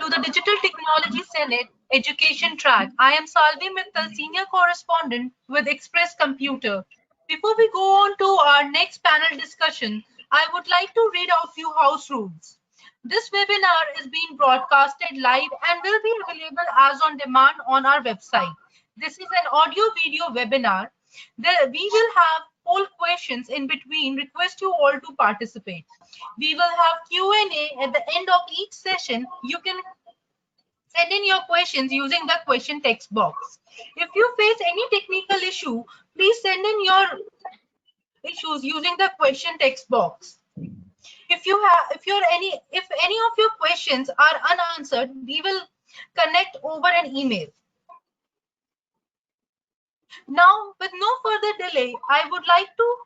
to the Digital Technology Senate Education Track. I am Salvi Mittal, Senior Correspondent with Express Computer. Before we go on to our next panel discussion, I would like to read out a few house rules. This webinar is being broadcasted live and will be available as on demand on our website. This is an audio-video webinar. We will have poll questions in between. Request you all to participate. We will have Q&A at the end of each session. You can send in your questions using the question text box. If you face any technical issue, please send in your issues using the question text box. If any of your questions are unanswered, we will connect over an email. Now, with no further delay, I would like to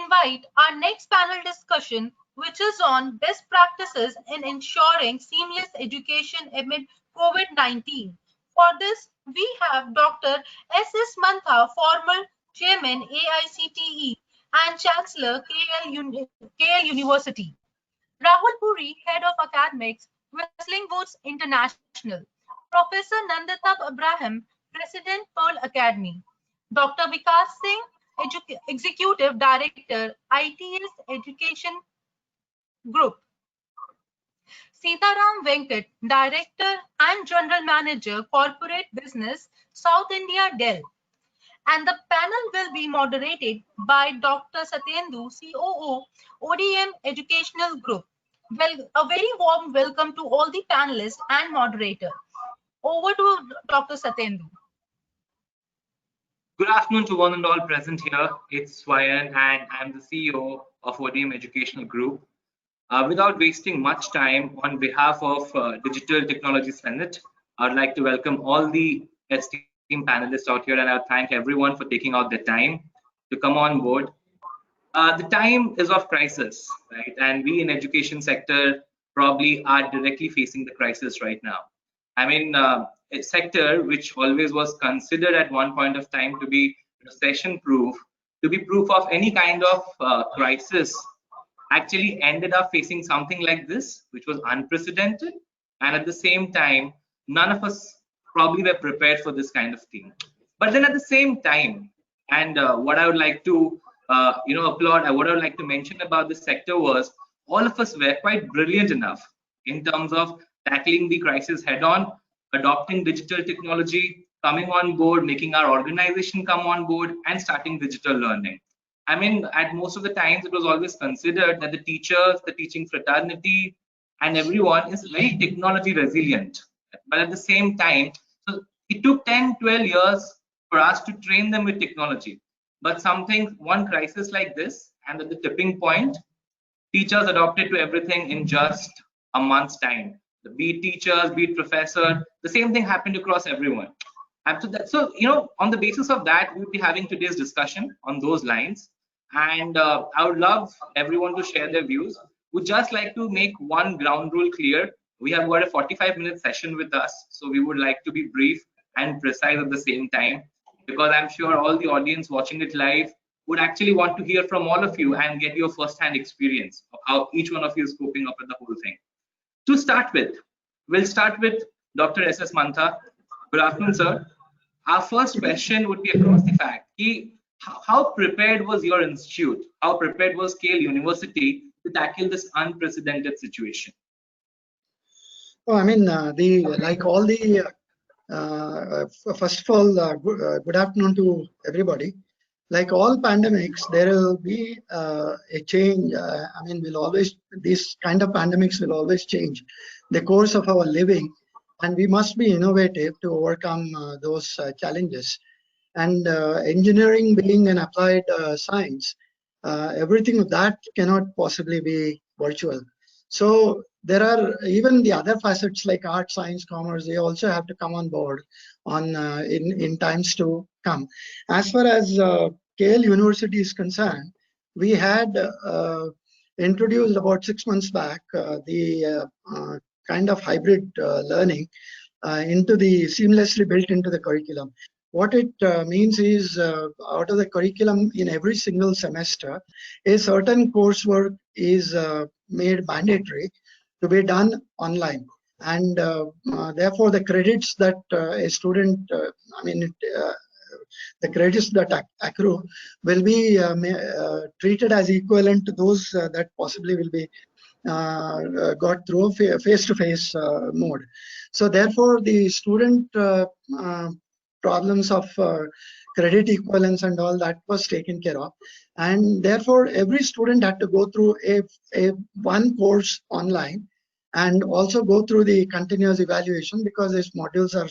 invite our next panel discussion, which is on best practices in ensuring seamless education amid COVID-19. For this, we have Dr. S.S. Mantha, former Chairman AICTE and Chancellor KL University. Rahul Puri, Head of Academics, Wrestling Woods International. Professor Nandatab Abraham, President, Pearl Academy. Dr. Vikas Singh, Executive Director, ITS Education Group. Sitaram Venkat, Director and General Manager, Corporate Business, South India, Dell. And the panel will be moderated by Dr. Satyendu, COO, ODM Educational Group. Well, a very warm welcome to all the panelists and moderator. Over to Dr. Satyendu. Good afternoon to one and all present here. It's Swayan and I'm the CEO of ODM Educational Group. Without wasting much time, on behalf of Digital Technology Senate, I'd like to welcome all the esteemed panelists out here, and I'll thank everyone for taking out the time to come on board. The time is of crisis, right? And we in education sector probably are directly facing the crisis right now. I mean, a sector which always was considered at one point of time to be recession-proof, to be proof of any kind of crisis, actually ended up facing something like this, which was unprecedented. And at the same time, none of us probably were prepared for this kind of thing. But then at the same time, and what I would like to applaud, what I would like to mention about this sector was all of us were quite brilliant enough in terms of tackling the crisis head on, adopting digital technology, coming on board, making our organization come on board, and starting digital learning. I mean, at most of the times, it was always considered that the teachers, the teaching fraternity, and everyone is very technology resilient. But at the same time, so it took 10, 12 years for us to train them with technology. But one crisis like this, and at the tipping point, teachers adopted to everything in just a month's time. Be it teachers, be it professor, the same thing happened across everyone. After that, so on the basis of that, we'll be having today's discussion on those lines. And I would love everyone to share their views. Would just like to make one ground rule clear. We have got a 45-minute session with us, so we would like to be brief and precise at the same time, because I'm sure all the audience watching it live would actually want to hear from all of you and get your first-hand experience of how each one of you is coping up with the whole thing. To start with, we'll start with Dr. S.S. Mantha. Good afternoon, sir. Our first question would be across the fact, how prepared was your institute? How prepared was KL University to tackle this unprecedented situation? Oh, I mean, first of all, good afternoon to everybody. Like all pandemics, there will be a change. I mean, these kind of pandemics will always change the course of our living, and we must be innovative to overcome those challenges. And engineering being an applied science, everything of that cannot possibly be virtual. So there are even the other facets like art, science, commerce, they also have to come on board in times to come. As far as KL University is concerned, we had introduced about 6 months back the kind of hybrid learning seamlessly built into the curriculum. What it means is out of the curriculum in every single semester, a certain coursework is made mandatory to be done online. and therefore the credits that a student, the credits that accrue will be treated as equivalent to those that possibly will be got through face-to-face mode. So therefore, the student problems of credit equivalence and all that was taken care of, and therefore every student had to go through a one course online and also go through the continuous evaluation, because these modules are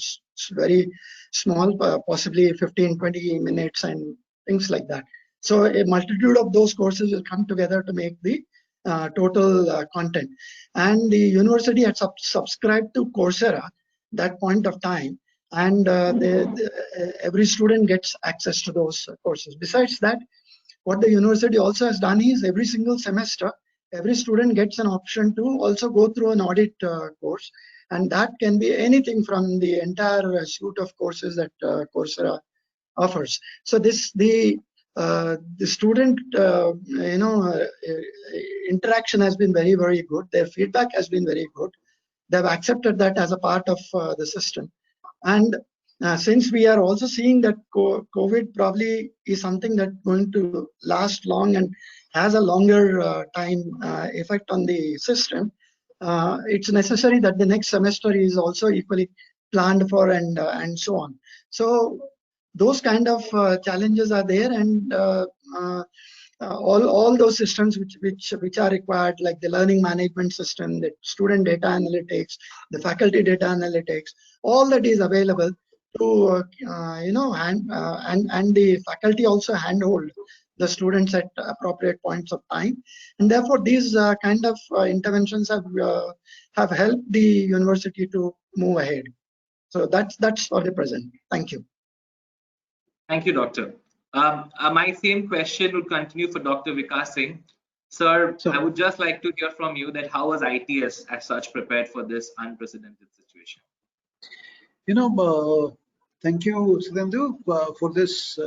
very small, possibly 15-20 minutes and things like that. So a multitude of those courses will come together to make the total content. And the university had subscribed to Coursera that point of time, and every student gets access to those courses. Besides that, what the university also has done is every single semester, every student gets an option to also go through an audit course, and that can be anything from the entire suite of courses that Coursera offers. So the student interaction has been very, very good. Their feedback has been very good. They've accepted that as a part of the system. And since we are also seeing that COVID probably is something that's going to last long and has a longer time effect on the system, it's necessary that the next semester is also equally planned for, and so on. So those kind of challenges are there, and all those systems which are required, like the learning management system, the student data analytics, the faculty data analytics, all that is available to and the faculty also handhold the students at appropriate points of time, and therefore these kind of interventions have helped the university to move ahead. So that's for the present. Thank you. Thank you, Doctor. My same question would continue for Dr. Vikas Singh. Sir, I would just like to hear from you that how was ITS as such prepared for this unprecedented situation? Thank you, Sudhendu, for this,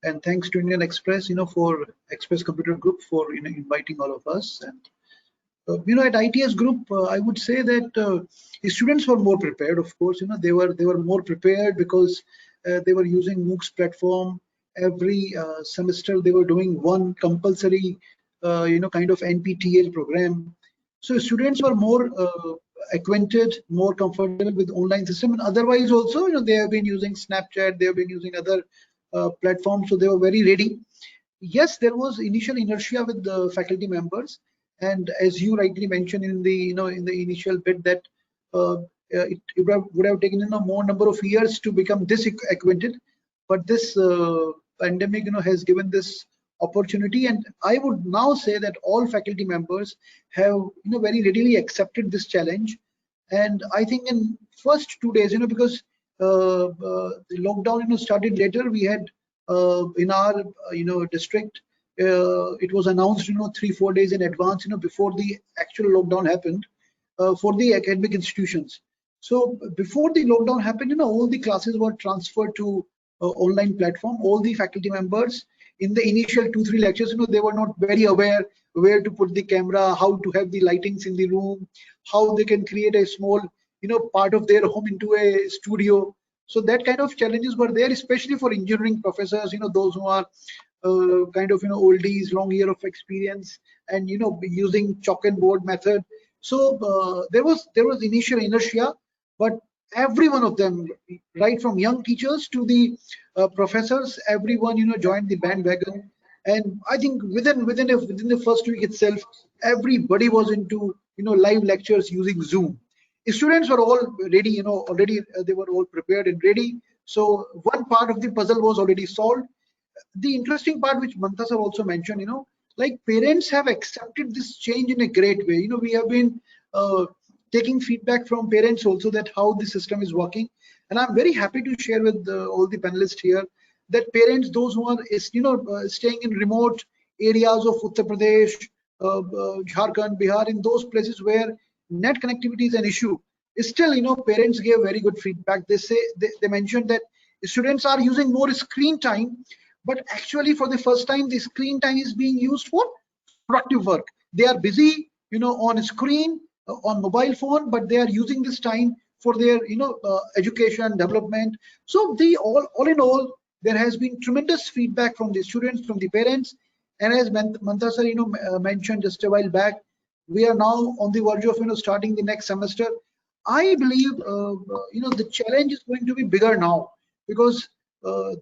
and thanks to Indian Express, for Express Computer Group for inviting all of us. And at ITS Group, I would say that the students were more prepared. Of course, they were more prepared because they were using MOOCs platform. Every semester they were doing one compulsory, kind of NPTEL program. So students were more acquainted, more comfortable with online system, and otherwise also, they have been using Snapchat, they have been using other platforms, so they were very ready. Yes, there was initial inertia with the faculty members, and as you rightly mentioned in the in the initial bit that it would have taken more number of years to become this acquainted, but this pandemic has given this opportunity, and I would now say that all faculty members have very readily accepted this challenge. And I think in first 2 days, because the lockdown started later, we had in our district it was announced 3-4 days in advance before the actual lockdown happened for the academic institutions. So before the lockdown happened, all the classes were transferred to online platform. All the faculty members in the initial 2-3 lectures, they were not very aware where to put the camera, how to have the lightings in the room, how they can create a small, part of their home into a studio. So that kind of challenges were there, especially for engineering professors, those who are kind of, oldies, long year of experience, and, using chalk and board method. So there was initial inertia, but every one of them, right from young teachers to the professors, everyone joined the bandwagon. And I think within the first week itself, everybody was into live lectures using Zoom. The students were all ready, already they were all prepared and ready. So one part of the puzzle was already solved. The interesting part, which Mantha sir also mentioned, like parents have accepted this change in a great way. We have been taking feedback from parents also that how the system is working, and I'm very happy to share with all the panelists here that parents, those who are staying in remote areas of Uttar Pradesh, Jharkhand, Bihar, in those places where net connectivity is an issue, still parents gave very good feedback. They mentioned that students are using more screen time, but actually for the first time the screen time is being used for productive work. They are busy on a screen, on mobile phone, but they are using this time for their education development. So all in all, there has been tremendous feedback from the students, from the parents, and as Mantha sir mentioned just a while back, we are now on the verge of starting the next semester. I believe the challenge is going to be bigger now, because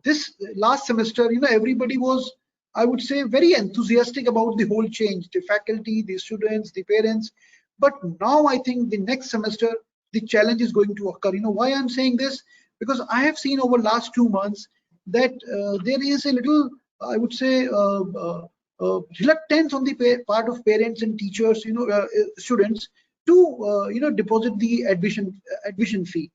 this last semester everybody was, I would say, very enthusiastic about the whole change, the faculty, the students, the parents. But now I think the next semester the challenge is going to occur. Why I'm saying this? Because I have seen over last 2 months that there is a little, I would say, reluctance on the part of parents and teachers, students, to deposit the admission fee.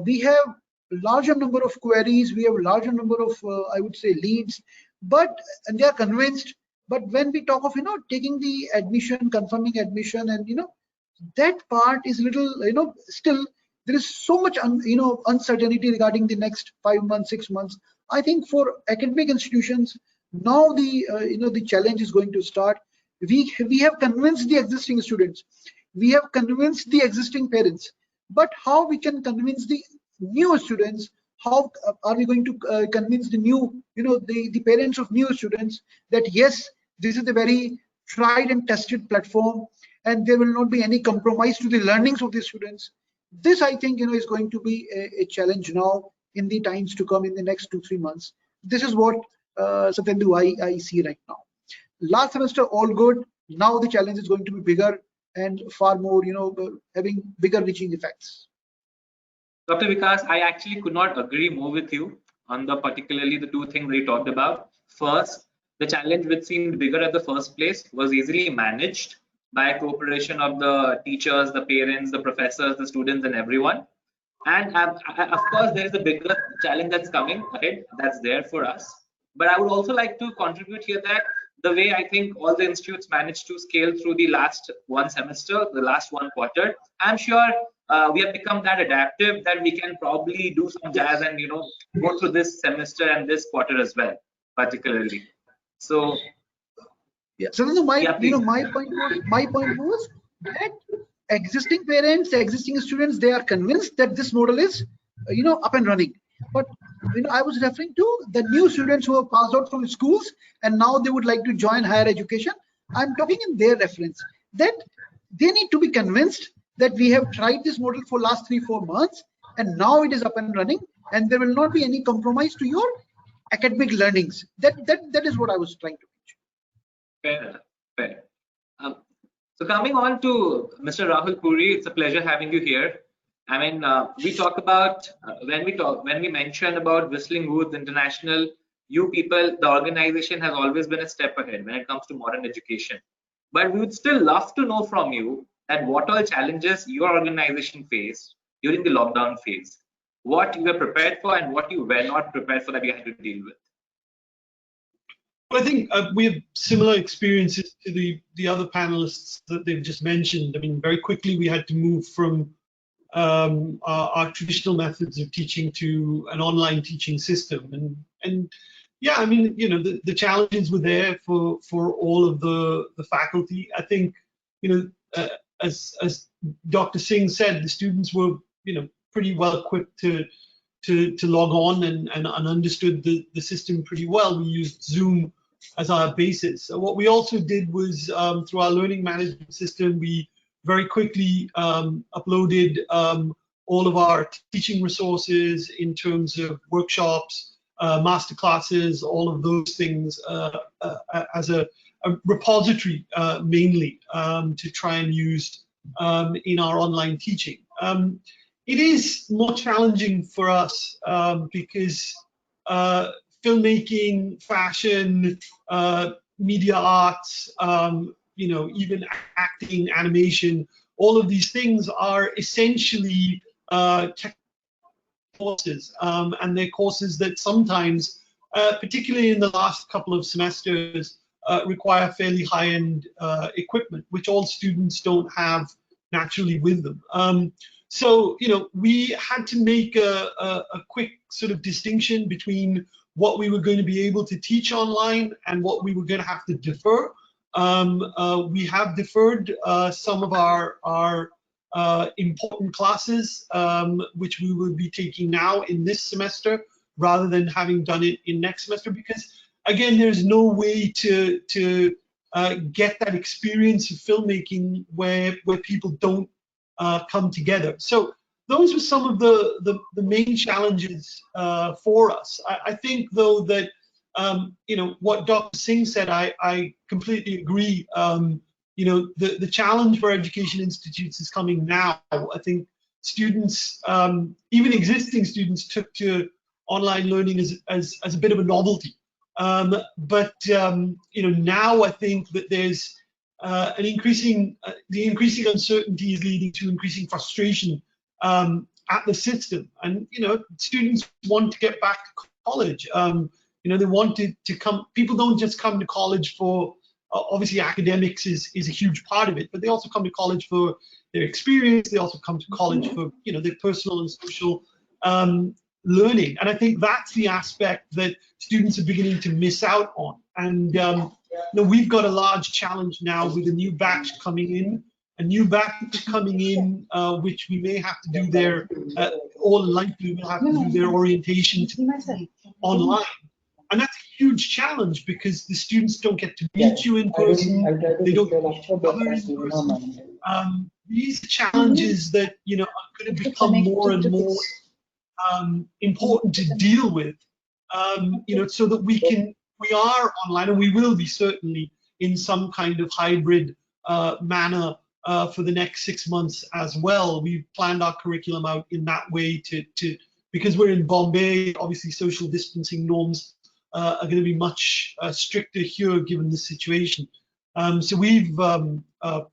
We have larger number of queries, we have larger number of I would say leads, and they are convinced. But when we talk of taking the admission, confirming admission, and that part is little still there is so much uncertainty regarding the next 5 months, 6 months. I think for academic institutions now the challenge is going to start. We have convinced the existing students, we have convinced the existing parents, but how we can convince the new students? How are we going to convince the new, the parents of new students that yes, this is a very tried and tested platform, and there will not be any compromise to the learnings of the students? This, I think, is going to be a challenge now in the times to come, in the next 2-3 months. This is what Satyendu, I see right now. Last semester all good. Now the challenge is going to be bigger and far more, having bigger reaching effects. Dr. Vikas, I actually could not agree more with you on particularly the two things that you talked about. First, the challenge which seemed bigger at the first place was easily managed by cooperation of the teachers, the parents, the professors, the students, and everyone. And of course, there is a bigger challenge that's coming ahead that's there for us. But I would also like to contribute here that the way I think all the institutes managed to scale through the last one semester, the last one quarter, I'm sure we have become that adaptive that we can probably do some jazz and go through this semester and this quarter as well, particularly. So yeah. So my point was that existing parents, existing students, they are convinced that this model is up and running. But I was referring to the new students who have passed out from schools and now they would like to join higher education. I'm talking in their reference that they need to be convinced that we have tried this model for last 3-4 months and now it is up and running, and there will not be any compromise to your academic learnings. That is what I was trying to mention. Fair. So coming on to Mr. Rahul Puri, it's a pleasure having you here. I mean, we talk about when we mention about Whistling Woods International, you people, the organization has always been a step ahead when it comes to modern education. But we would still love to know from you that what all challenges your organization faced during the lockdown phase, what you were prepared for and what you were not prepared for that you had to deal with. Well, I think we have similar experiences to the other panelists that they've just mentioned. I mean, very quickly we had to move from our traditional methods of teaching to an online teaching system, and yeah, I mean, the challenges were there for all of the faculty. I think as Dr. Singh said, the students were pretty well equipped to log on and understood the system pretty well. We used Zoom as our basis. So what we also did was through our learning management system, we very quickly uploaded all of our teaching resources in terms of workshops, master classes, all of those things as a repository mainly to try and use in our online teaching. It is more challenging for us because filmmaking, fashion, media arts, even acting, animation, all of these things are essentially tech courses, and they're courses that sometimes, particularly in the last couple of semesters, require fairly high-end equipment, which all students don't have naturally with them. So, we had to make a quick sort of distinction between what we were going to be able to teach online and what we were going to have to defer. we have deferred some of our important classes, which we will be taking now in this semester, rather than having done it in next semester, because again, there's no way to get that experience of filmmaking where people don't come together. So those were some of the main challenges for us. I think, though, that you know, what Dr. Singh said, I completely agree. You know, the challenge for education institutes is coming now. I think students, even existing students, took to online learning as a bit of a novelty. But you know, now I think that there's the increasing uncertainty is leading to increasing frustration at the system, and you know, students want to get back to college. You know, they wanted to come. People don't just come to college for obviously academics is a huge part of it, but they also come to college for their experience. They also come to college for, you know, their personal and social learning. And I think that's the aspect that students are beginning to miss out on. And you know, we've got a large challenge now with a new batch coming in. Which we may have to do their, all likely we'll have to do their orientation online. And that's a huge challenge because the students don't get to meet you in person. They don't get to meet each other in person. These are challenges that, you know, are going to become more and more important to deal with, you know, so that we are online, and we will be certainly in some kind of hybrid manner for the next 6 months as well. We've planned our curriculum out in that way because we're in Bombay, obviously social distancing norms are going to be much stricter here given the situation. So we've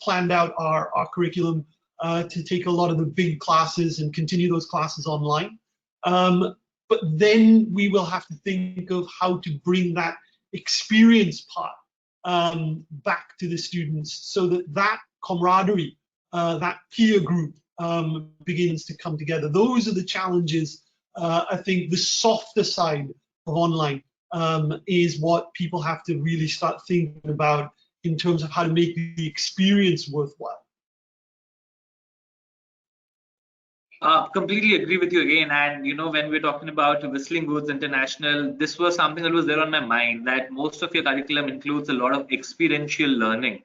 planned out our curriculum to take a lot of the big classes and continue those classes online. But then we will have to think of how to bring that experience part back to the students so that camaraderie, that peer group begins to come together. Those are the challenges. I think the softer side of online is what people have to really start thinking about in terms of how to make the experience worthwhile. Completely agree with you again. And you know, when we're talking about Whistling Woods International, this was something that was there on my mind, that most of your curriculum includes a lot of experiential learning.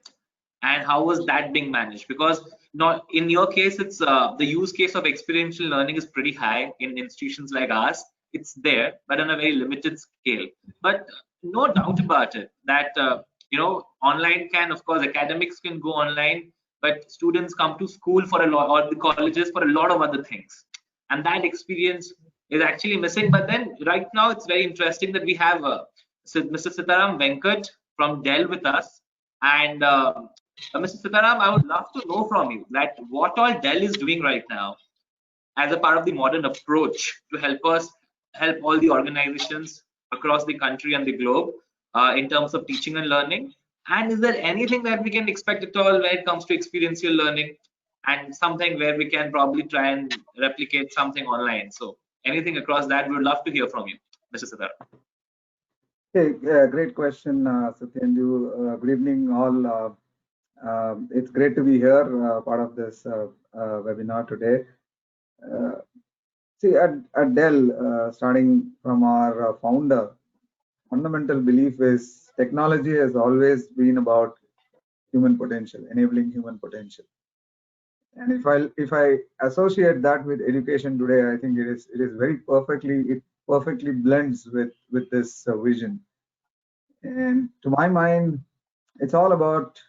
And how was that being managed? Because not in your case, it's the use case of experiential learning is pretty high in institutions like ours. It's there, but on a very limited scale. But no doubt about it that you know, online can, of course, academics can go online, but students come to school for a lot, or the colleges for a lot of other things, and that experience is actually missing. But then right now it's very interesting that we have Mr. Sitaram Venkat from Dell with us, and Mr. Sitaram, I would love to know from you that what all Dell is doing right now as a part of the modern approach to help all the organizations across the country and the globe in terms of teaching and learning. And is there anything that we can expect at all when it comes to experiential learning, and something where we can probably try and replicate something online? So anything across that, we would love to hear from you, Mr. Siddhar. Hey, great question, Satyendu. Good evening, all. It's great to be here, part of this webinar today. See, at Dell, starting from our founder, fundamental belief is technology has always been about human potential, enabling human potential. And if I associate that with education today, I think it perfectly blends with this vision. And to my mind, it's all about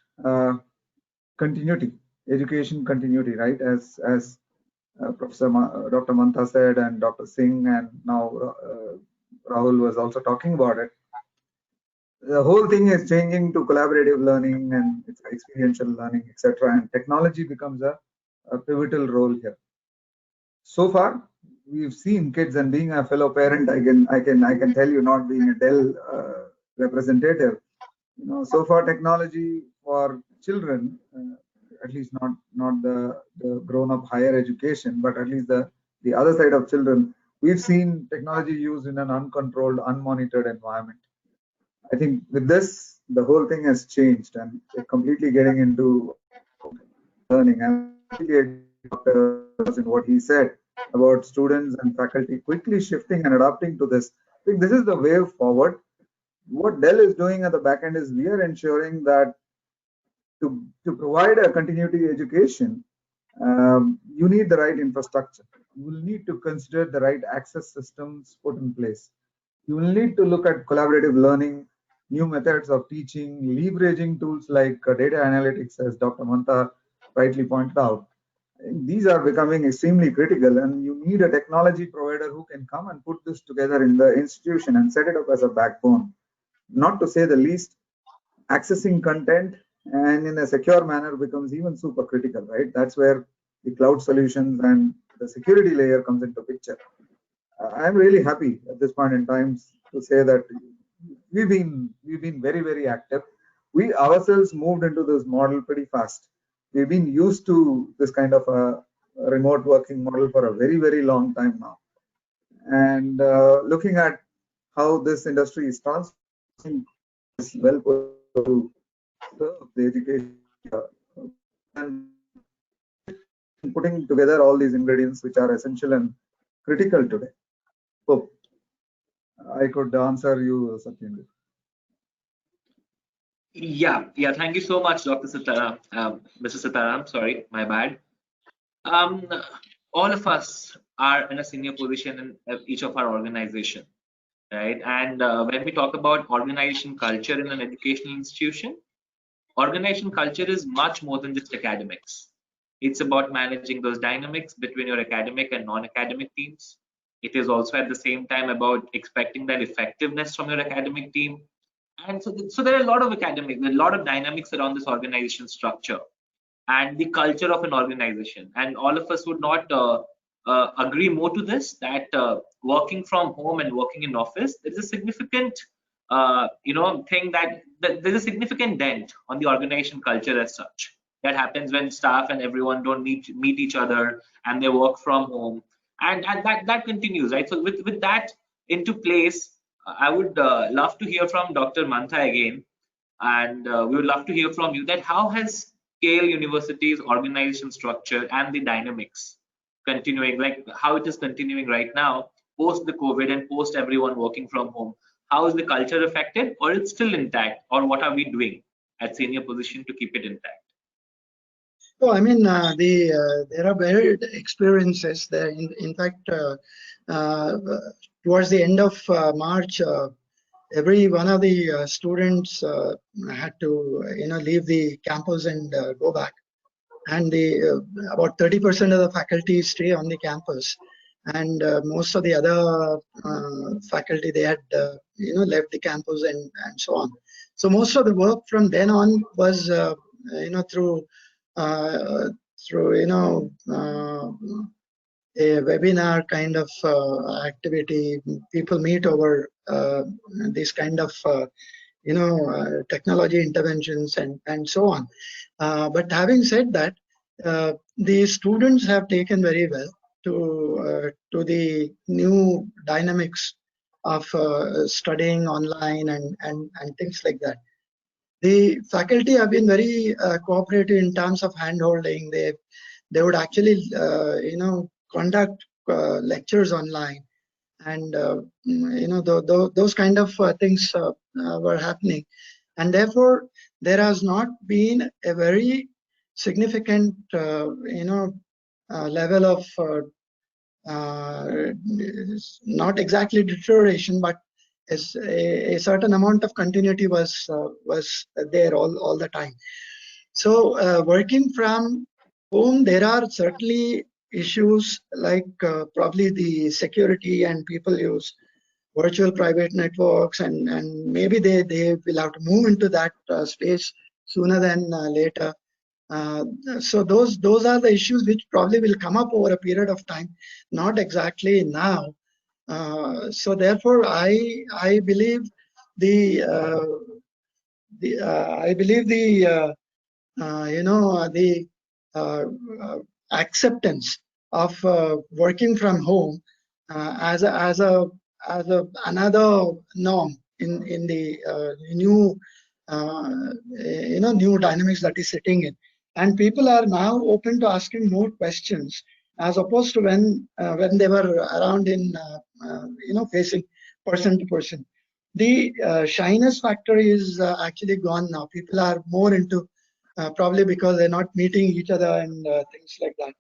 continuity, education continuity, right? As Professor Dr. Mantha said, and Dr. Singh, and now Rahul was also talking about it. The whole thing is changing to collaborative learning and experiential learning, etc. And technology becomes a pivotal role here. So far, we've seen kids, and being a fellow parent, I can tell you, not being a Dell representative, you know, so far technology for children, at least not the grown-up higher education, but at least the other side of children, we've seen technology used in an uncontrolled, unmonitored environment. I think with this, the whole thing has changed and they're completely getting into learning. And Dr. in what he said about students and faculty quickly shifting and adapting to this. I think this is the way forward. What Dell is doing at the back end is we are ensuring that to provide a continuity education, you need the right infrastructure. You will need to consider the right access systems put in place. You will need to look at collaborative learning, new methods of teaching, leveraging tools like data analytics, as Dr. Manta rightly pointed out. These are becoming extremely critical, and you need a technology provider who can come and put this together in the institution and set it up as a backbone. Not to say the least, accessing content and in a secure manner becomes even super critical, right? That's where the cloud solutions and the security layer comes into picture. I'm really happy at this point in time to say that we've been very active. We ourselves moved into this model pretty fast. We've been used to this kind of a remote working model for a very long time now, and looking at how this industry is transforming, is well to serve the education and putting together all these ingredients which are essential and critical today. Hope I could answer you, Satyendra. Yeah. Thank you so much, Dr. Sitaram. Mr. Sitaram, sorry, my bad. All of us are in a senior position in each of our organization, right? And when we talk about organization culture in an educational institution, organization culture is much more than just academics. It's about managing those dynamics between your academic and non-academic teams. It is also at the same time about expecting that effectiveness from your academic team. And so there are a lot of dynamics around this organization structure and the culture of an organization. And all of us would not agree more to this, that working from home and working in office, there is a significant thing that there's a significant dent on the organization culture as such. That happens when staff and everyone don't meet each other and they work from home, and that continues, right? So with that into place, I would love to hear from Dr. Mantha again, and we would love to hear from you that how has Yale University's organization structure and the dynamics continuing, like how it is continuing right now, post the COVID and post everyone working from home. How is the culture affected, or it's still intact, or what are we doing at senior position to keep it intact? So I mean, there are varied experiences there. In fact, towards the end of March, every one of the students had to leave the campus and go back, and about 30% of the faculty stay on the campus, and most of the other faculty, they had left the campus and so on. So most of the work from then on was through a webinar kind of activity. People meet over these kind of technology interventions and so on. But having said that, the students have taken very well to the new dynamics of studying online and things like that. The faculty have been very cooperative in terms of hand-holding. They would actually conduct lectures online, and those kind of things were happening, and therefore there has not been a very significant level of not exactly deterioration, but a certain amount of continuity was there all the time. So working from home, there are certainly issues like probably the security, and people use virtual private networks, and maybe they will have to move into that space sooner than later. So those are the issues which probably will come up over a period of time, not exactly now. So therefore, I believe the acceptance of working from home as another norm in the new new dynamics that is setting in, and people are now open to asking more questions as opposed to when they were around in facing person to person. The shyness factor is actually gone now. People are more into probably because they're not meeting each other and things like that.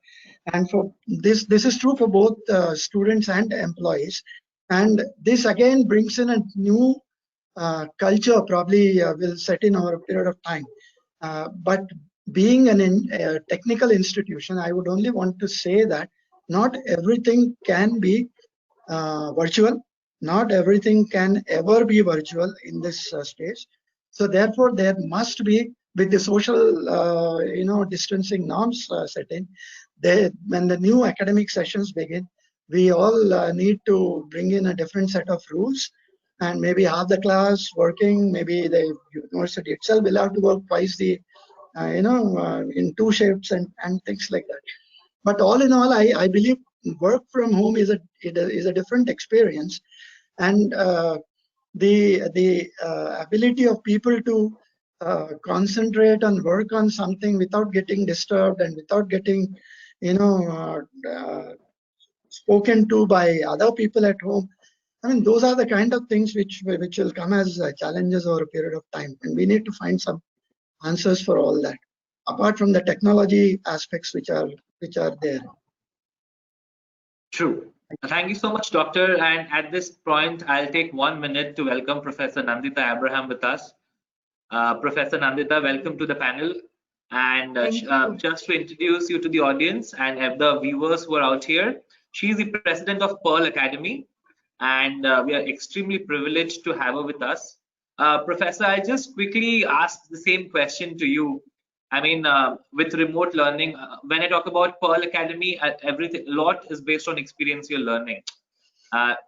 And for this is true for both students and employees. And this again brings in a new culture probably will set in over a period of time. But being a technical institution, I would only want to say that not everything can be virtual. Not everything can ever be virtual in this space. So therefore, there must be, with the social, distancing norms set in, when the new academic sessions begin, we all need to bring in a different set of rules, and maybe half the class working, maybe the university itself will have to work twice the, in two shifts and things like that. But all in all, I believe work from home is a different experience, and the ability of people to concentrate and work on something without getting disturbed and without getting, spoken to by other people at home. I mean, those are the kind of things which will come as challenges over a period of time, and we need to find some answers for all that, apart from the technology aspects which are there. True. Thank you so much, Doctor. And at this point, I'll take 1 minute to welcome Professor Nandita Abraham with us. Professor Nandita, welcome to the panel. And just to introduce you to the audience and the viewers who are out here, she is the president of Pearl Academy, and we are extremely privileged to have her with us. Professor, I just quickly ask the same question to you. I mean, with remote learning, when I talk about Pearl Academy, a lot is based on experiential learning.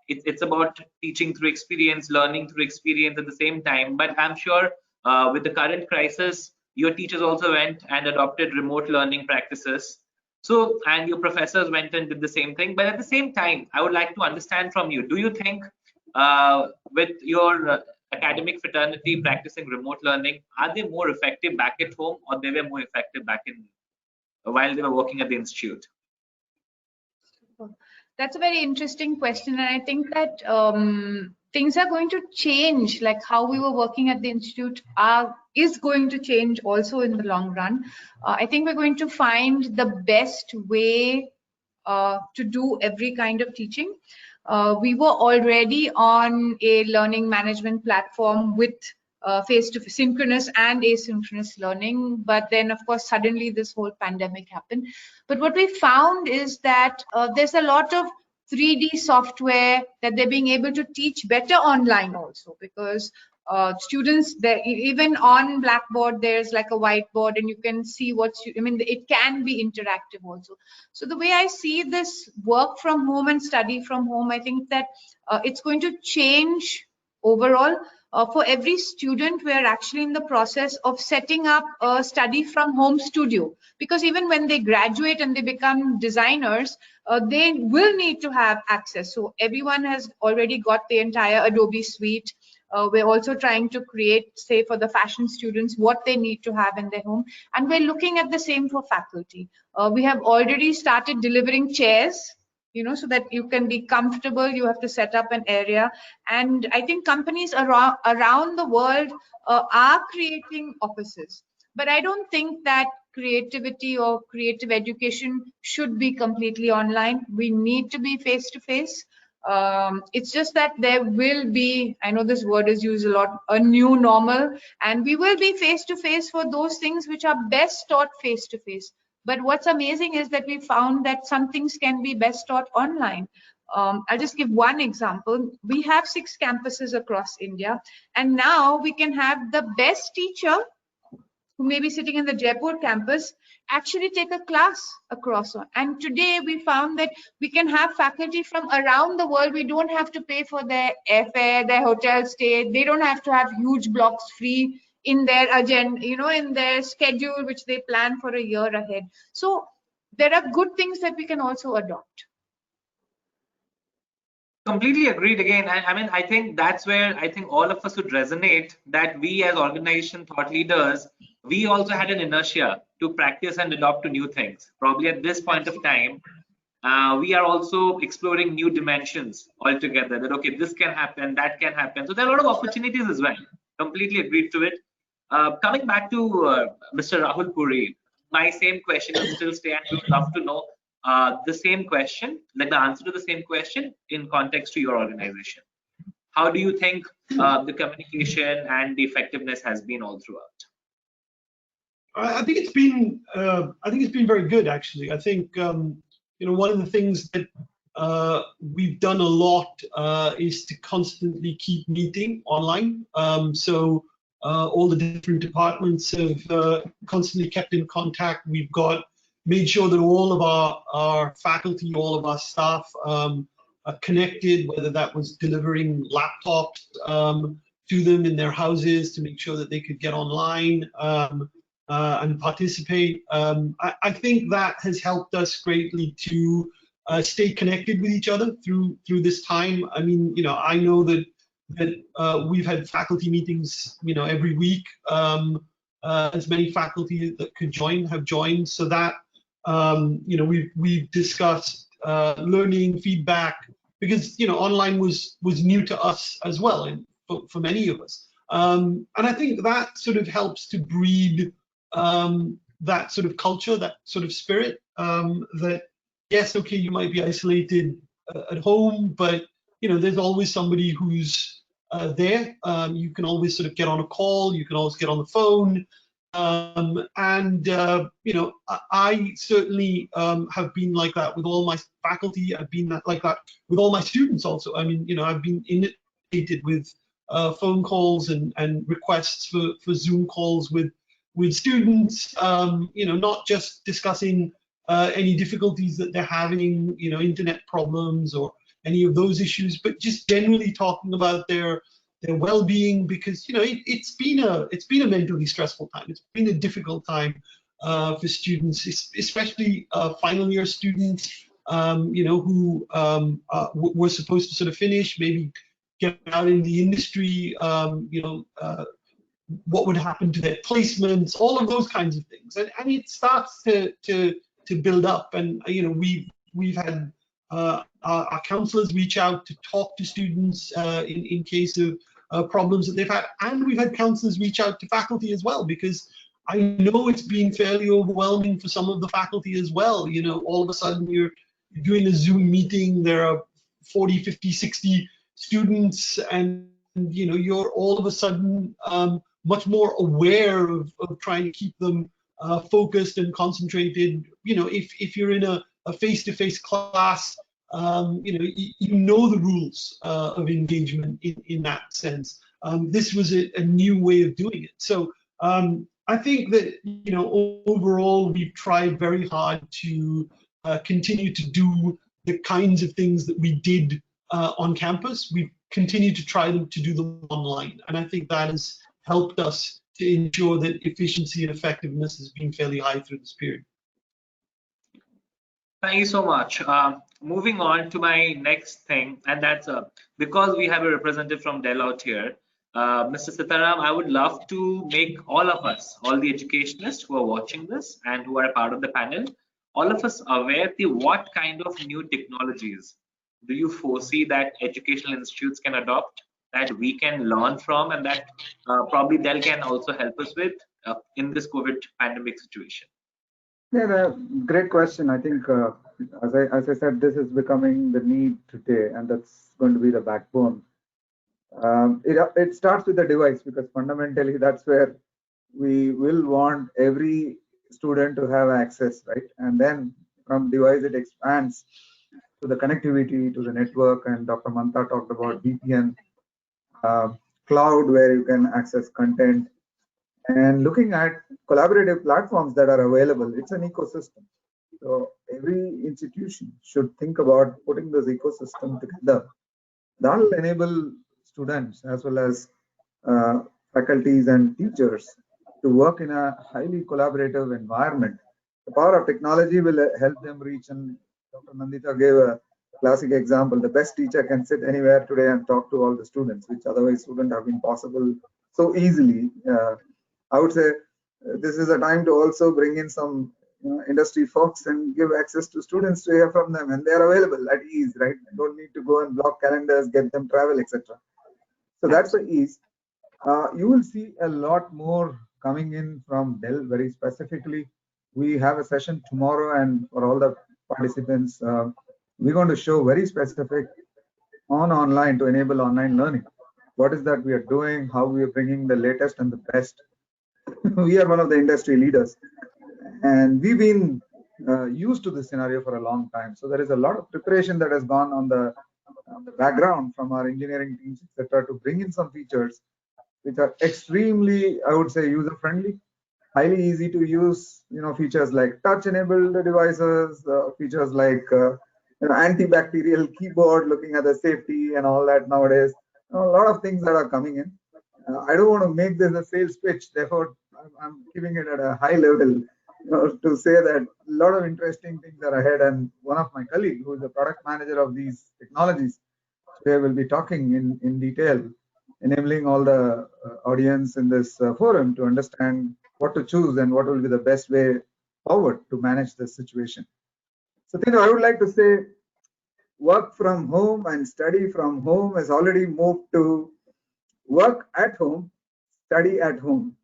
It's about teaching through experience, learning through experience at the same time. But I'm sure with the current crisis, your teachers also went and adopted remote learning practices. So, and your professors went and did the same thing. But at the same time, I would like to understand from you, do you think with your academic fraternity practicing remote learning, are they more effective back at home, or they were more effective back in while they were working at the institute? That's a very interesting question, and I think that things are going to change. Like how we were working at the institute is going to change also in the long run. I think we're going to find the best way to do every kind of teaching. We were already on a learning management platform with face-to-face, synchronous and asynchronous learning, but then of course suddenly this whole pandemic happened. But what we found is that there's a lot of 3D software that they're being able to teach better online also, because students, even on Blackboard there's like a whiteboard and you can see it can be interactive also. So the way I see this work from home and study from home, I think that it's going to change overall. For every student, we are actually in the process of setting up a study from home studio, because even when they graduate and they become designers, they will need to have access. So everyone has already got the entire Adobe suite. We're also trying to create, say, for the fashion students, what they need to have in their home. And we're looking at the same for faculty. We have already started delivering chairs, so that you can be comfortable. You have to set up an area. And I think companies around the world are creating offices. But I don't think that creativity or creative education should be completely online. We need to be face-to-face. It's just that there will be, I know this word is used a lot, a new normal, and we will be face-to-face for those things which are best taught face-to-face. But what's amazing is that we found that some things can be best taught online. I'll just give one example. We have 6 campuses across India, and now we can have the best teacher who may be sitting in the Jaipur campus actually take a class across. And today we found that we can have faculty from around the world. We don't have to pay for their airfare, their hotel stay. They don't have to have huge blocks free in their agenda, in their schedule, which they plan for a year ahead. So there are good things that we can also adopt. Completely agreed again. I mean, I think that's where I think all of us would resonate that we as organization thought leaders, we also had an inertia to practice and adopt to new things. Probably at this point of time, we are also exploring new dimensions altogether that, okay, this can happen, that can happen. So there are a lot of opportunities as well. Completely agreed to it. Coming back to Mr. Rahul Puri, my same question will still stay, and we would love to know the same question, like the answer to the same question in context to your organization. How do you think the communication and the effectiveness has been all throughout? I think it's been very good, actually. I think one of the things that we've done a lot is to constantly keep meeting online. So all the different departments have constantly kept in contact. We've made sure that all of our faculty, all of our staff are connected, whether that was delivering laptops to them in their houses to make sure that they could get online and participate. I think that has helped us greatly to stay connected with each other through this time. I mean, I know that we've had faculty meetings, every week. As many faculty that could join have joined, so that we've discussed learning feedback, because online was new to us as well, and for many of us. And I think that sort of helps to breed that sort of culture, that sort of spirit, that yes, okay, you might be isolated at home, but there's always somebody who's there. You can always sort of get on a call, you can always get on the phone. I certainly have been like that with all my faculty. I've been like that with all my students also. I mean, I've been inundated with phone calls and requests for Zoom calls with students, not just discussing any difficulties that they're having, internet problems or any of those issues, but just generally talking about their well-being, because it's been a mentally stressful time. It's been a difficult time for students, especially final year students, who were supposed to sort of finish, maybe get out in the industry, what would happen to their placements, all of those kinds of things, and it starts to build up. And we've had our counselors reach out to talk to students in case of problems that they've had, and we've had counselors reach out to faculty as well, because I know it's been fairly overwhelming for some of the faculty as well. All of a sudden you're doing a Zoom meeting, there are 40, 50, 60 students, and you're all of a sudden much more aware of trying to keep them focused and concentrated. If you're in a face-to-face class, you know the rules of engagement in that sense. This was a new way of doing it. So I think that overall we've tried very hard to continue to do the kinds of things that we did on campus. We've continued to try to do them online, and I think that has helped us to ensure that efficiency and effectiveness has been fairly high through this period. Thank you so much. Moving on to my next thing, and that's because we have a representative from Dell out here, Mr. Sitaram, I would love to make all of us, all the educationists who are watching this and who are a part of the panel, all of us aware of what kind of new technologies do you foresee that educational institutes can adopt, that we can learn from, and that probably Dell can also help us with in this COVID pandemic situation? Yeah, great question. I think, as I said, this is becoming the need today, and that's going to be the backbone. It starts with the device, because fundamentally that's where we will want every student to have access, right? And then from device it expands to the connectivity, to the network, and Dr. Mantha talked about VPN, cloud, where you can access content, and looking at collaborative platforms that are available. It's an ecosystem. So every institution should think about putting this ecosystem together. That will enable students as well as faculties and teachers to work in a highly collaborative environment. The power of technology will help them reach, and Dr. Nandita gave a classic example. The best teacher can sit anywhere today and talk to all the students, which otherwise wouldn't have been possible so easily. I would say this is a time to also bring in some industry folks and give access to students to hear from them, and they are available at ease, right? You don't need to go and block calendars, get them travel, etc. So that's the ease. You will see a lot more coming in from Dell very specifically. We have a session tomorrow, and for all the participants, we're going to show very specific on online to enable online learning. What is that we are doing, how we are bringing the latest and the best. We are one of the industry leaders, and we've been used to this scenario for a long time. So there is a lot of preparation that has gone on the background from our engineering teams, etc., to bring in some features which are extremely, I would say, user friendly, highly easy to use. Features like touch enabled devices, features like antibacterial keyboard, looking at the safety and all that nowadays. A lot of things that are coming in. I don't want to make this a sales pitch, therefore I'm keeping it at a high level, to say that a lot of interesting things are ahead. And one of my colleagues, who is the product manager of these technologies, today will be talking in detail, enabling all the audience in this forum to understand what to choose and what will be the best way forward to manage this situation. So I would like to say work from home and study from home has already moved to work at home, study at home,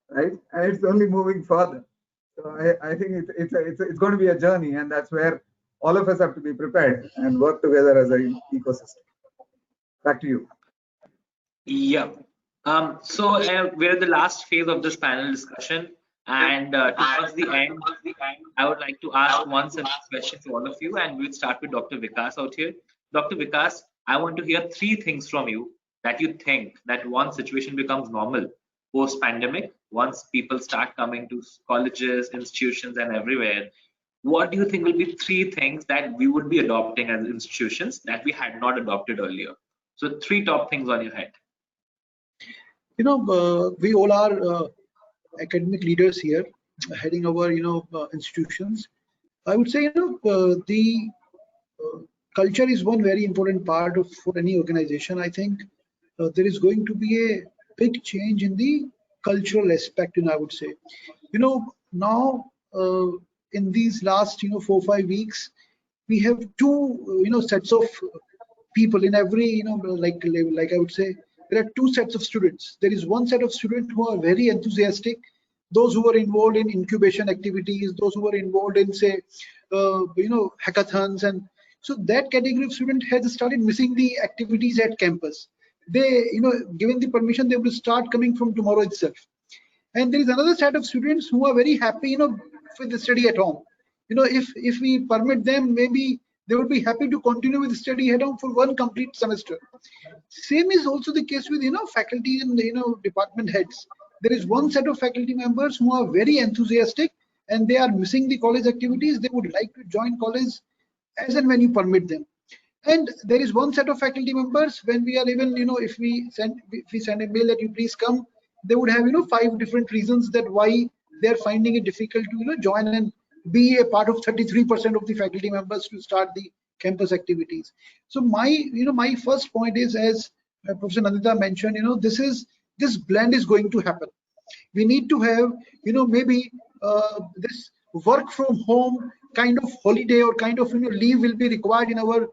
right? And it's only moving further. So I think it's going to be a journey, and that's where all of us have to be prepared and work together as an ecosystem. Back to you. Yeah. So we're in the last phase of this panel discussion, and towards the end, I would like to ask one simple question to all of you, and we'll start with Dr. Vikas out here. Dr. Vikas, I want to hear 3 things from you that you think that once situation becomes normal post-pandemic, once people start coming to colleges, institutions, and everywhere, what do you think will be 3 things that we would be adopting as institutions that we had not adopted earlier? So 3 top things on your head. We all are academic leaders here, heading our institutions. I would say the culture is one very important part for any organization. I think there is going to be a big change in the cultural aspect, I would say. Now in these last 4-5 weeks, we have 2 sets of people in every like I would say there are 2 sets of students. There is one set of students who are very enthusiastic, those who are involved in incubation activities, those who are involved in say hackathons, and so that category of student has started missing the activities at campus. They given the permission, they will start coming from tomorrow itself. And there is another set of students who are very happy with the study at home. If we permit them, maybe they would be happy to continue with study at home for 1 complete semester. Same is also the case with faculty and department heads. There is one set of faculty members who are very enthusiastic and they are missing the college activities. They would like to join college as and when you permit them. And there is one set of faculty members, when we are even if we send a mail that you please come, they would have 5 different reasons that why they are finding it difficult to join and be a part of 33% of the faculty members to start the campus activities. So my first point is, as Professor Nandita mentioned, this blend is going to happen. We need to have maybe this work from home kind of holiday or kind of leave will be required in our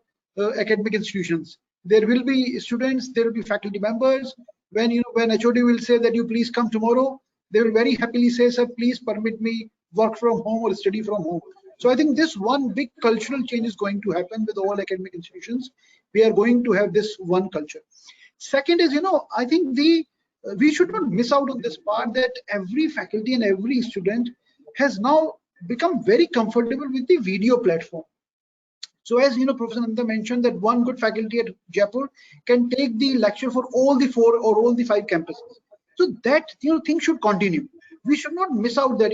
academic institutions. There will be students, there will be faculty members. When HOD will say that you please come tomorrow, they will very happily say, sir, please permit me work from home or study from home. So I think this one big cultural change is going to happen with all academic institutions. We are going to have this one culture. Second is, I think we should not miss out on this part that every faculty and every student has now become very comfortable with the video platform. So as Professor Nanda mentioned, that one good faculty at Jaipur can take the lecture for all the 4 or all the 5 campuses. So that thing should continue. We should not miss out that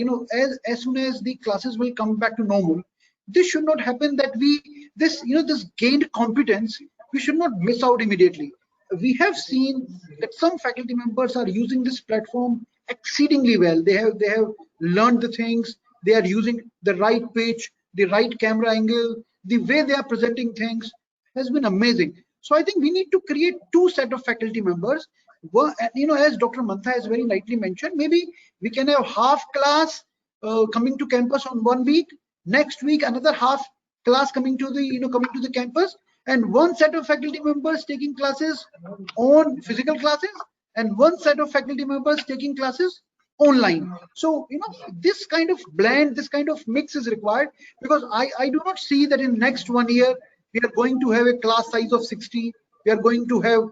as soon as the classes will come back to normal, this should not happen that this gained competence, we should not miss out immediately. We have seen that some faculty members are using this platform exceedingly well. They have learned the things. They are using the right pitch, the right camera angle, the way they are presenting things has been amazing. So I think we need to create two set of faculty members. As Dr. Mantha has very rightly mentioned, maybe we can have half class coming to campus on 1 week, next week another half class coming to the campus, and one set of faculty members taking classes on physical classes, and one set of faculty members taking classes online. So this kind of blend, this kind of mix is required, because I do not see that in next 1 year we are going to have a class size of 60. We are going to have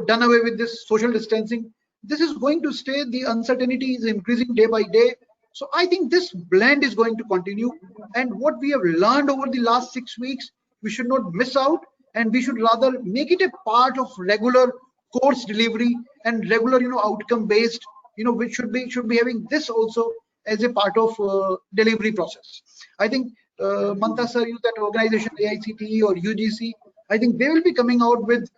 done away with this social distancing. This is going to stay. The uncertainty is increasing day by day. So I think this blend is going to continue, and what we have learned over the last 6 weeks, we should not miss out, and we should rather make it a part of regular course delivery and regular outcome based, which should be having this also as a part of delivery process. I think Mantha sir, that organization AICTE or UGC, I think they will be coming out with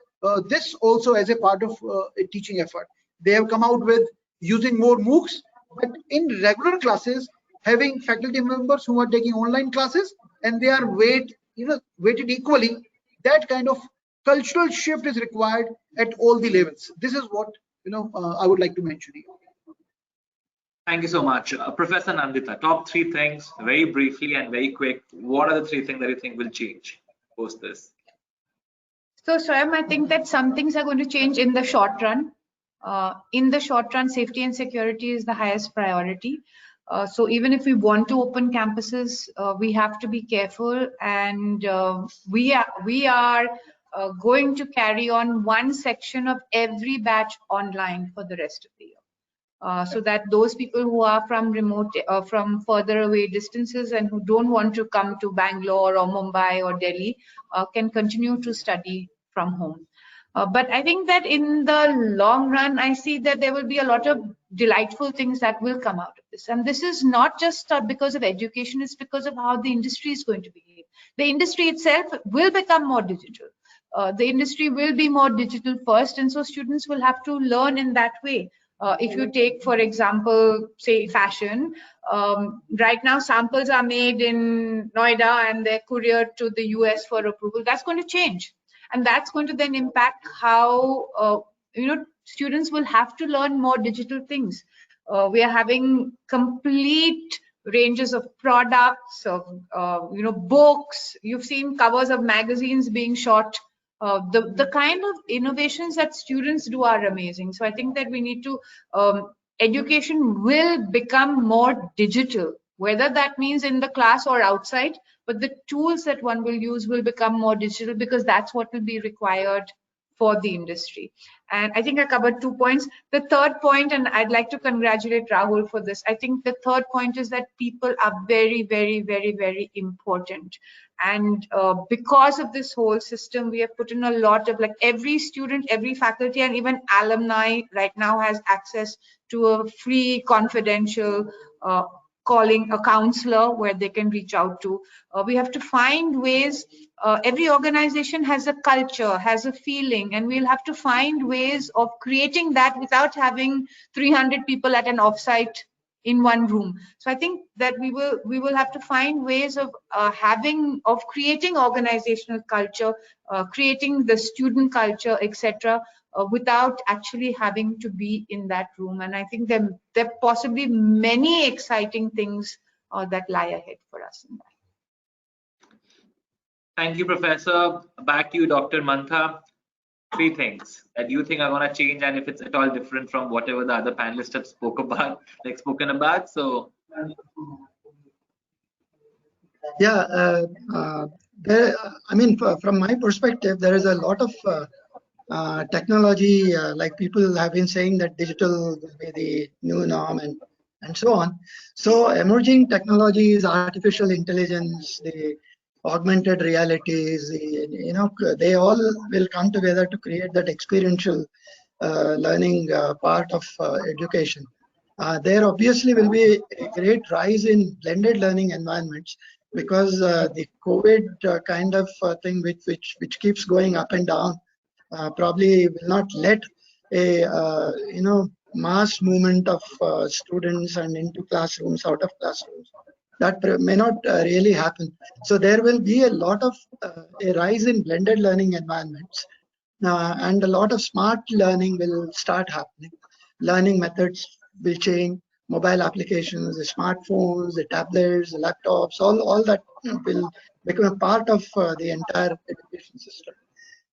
this also as a part of a teaching effort. They have come out with using more MOOCs, but in regular classes having faculty members who are taking online classes, and they are weighted equally. That kind of cultural shift is required at all the levels. This is what I would like to mention here. Thank you so much. Professor Nandita, top 3 things, very briefly and very quick. What are the 3 things that you think will change post this? So, Swayam, I think that some things are going to change in the short run. In the short run, safety and security is the highest priority. So even if we want to open campuses, we have to be careful, and we are going to carry on one section of every batch online for the rest of the year. So that those people who are from from further away distances and who don't want to come to Bangalore or Mumbai or Delhi can continue to study from home. But I think that in the long run, I see that there will be a lot of delightful things that will come out of this. And this is not just because of education, it's because of how the industry is going to behave. The industry itself will become more digital. The industry will be more digital first, and so students will have to learn in that way. If you take, for example, say fashion, right now samples are made in Noida and they're couriered to the US for approval. That's going to change, and that's going to then impact how students will have to learn more digital things. We are having complete ranges of products, of books. You've seen covers of magazines being shot. The kind of innovations that students do are amazing. So I think that we need to, education will become more digital, whether that means in the class or outside, but the tools that one will use will become more digital, because that's what will be required for the industry. And I think I covered 2 points. The third point, and I'd like to congratulate Rahul for this, I think the third point is that people are very, very, very, very important. And because of this whole system, we have put in a lot of, like, every student, every faculty, and even alumni right now has access to a free confidential calling a counselor where they can reach out to. We have to find ways. Every organization has a culture, has a feeling, and we'll have to find ways of creating that without having 300 people at an offsite in one room. So I think that we will have to find ways of creating organizational culture, creating the student culture, etc., without actually having to be in that room. And I think there are possibly many exciting things that lie ahead for us in that. Thank you, Professor. Back to you, Dr. Mantha. 3 things that you think are going to change, and if it's at all different from whatever the other panelists have spoken about. So yeah, from my perspective, there is a lot of technology, like people have been saying that digital will be the new norm and so on. So emerging technologies, artificial intelligence, the augmented realities, they all will come together to create that experiential learning part of education. There obviously will be a great rise in blended learning environments, because the COVID kind of thing which keeps going up and down probably will not let a mass movement of students and into classrooms, out of classrooms. that may not really happen. So there will be a lot of a rise in blended learning environments, and a lot of smart learning will start happening. Learning methods will change. Mobile applications, the smartphones, the tablets, the laptops, all that will become a part of the entire education system.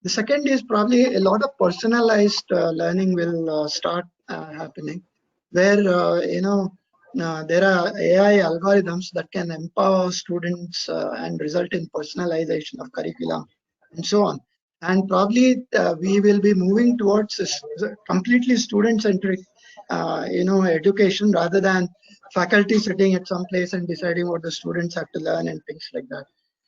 The second is probably a lot of personalized learning will start happening, where there are AI algorithms that can empower students and result in personalization of curriculum and so on. And probably we will be moving towards this completely student-centric, education rather than faculty sitting at some place and deciding what the students have to learn and things like that.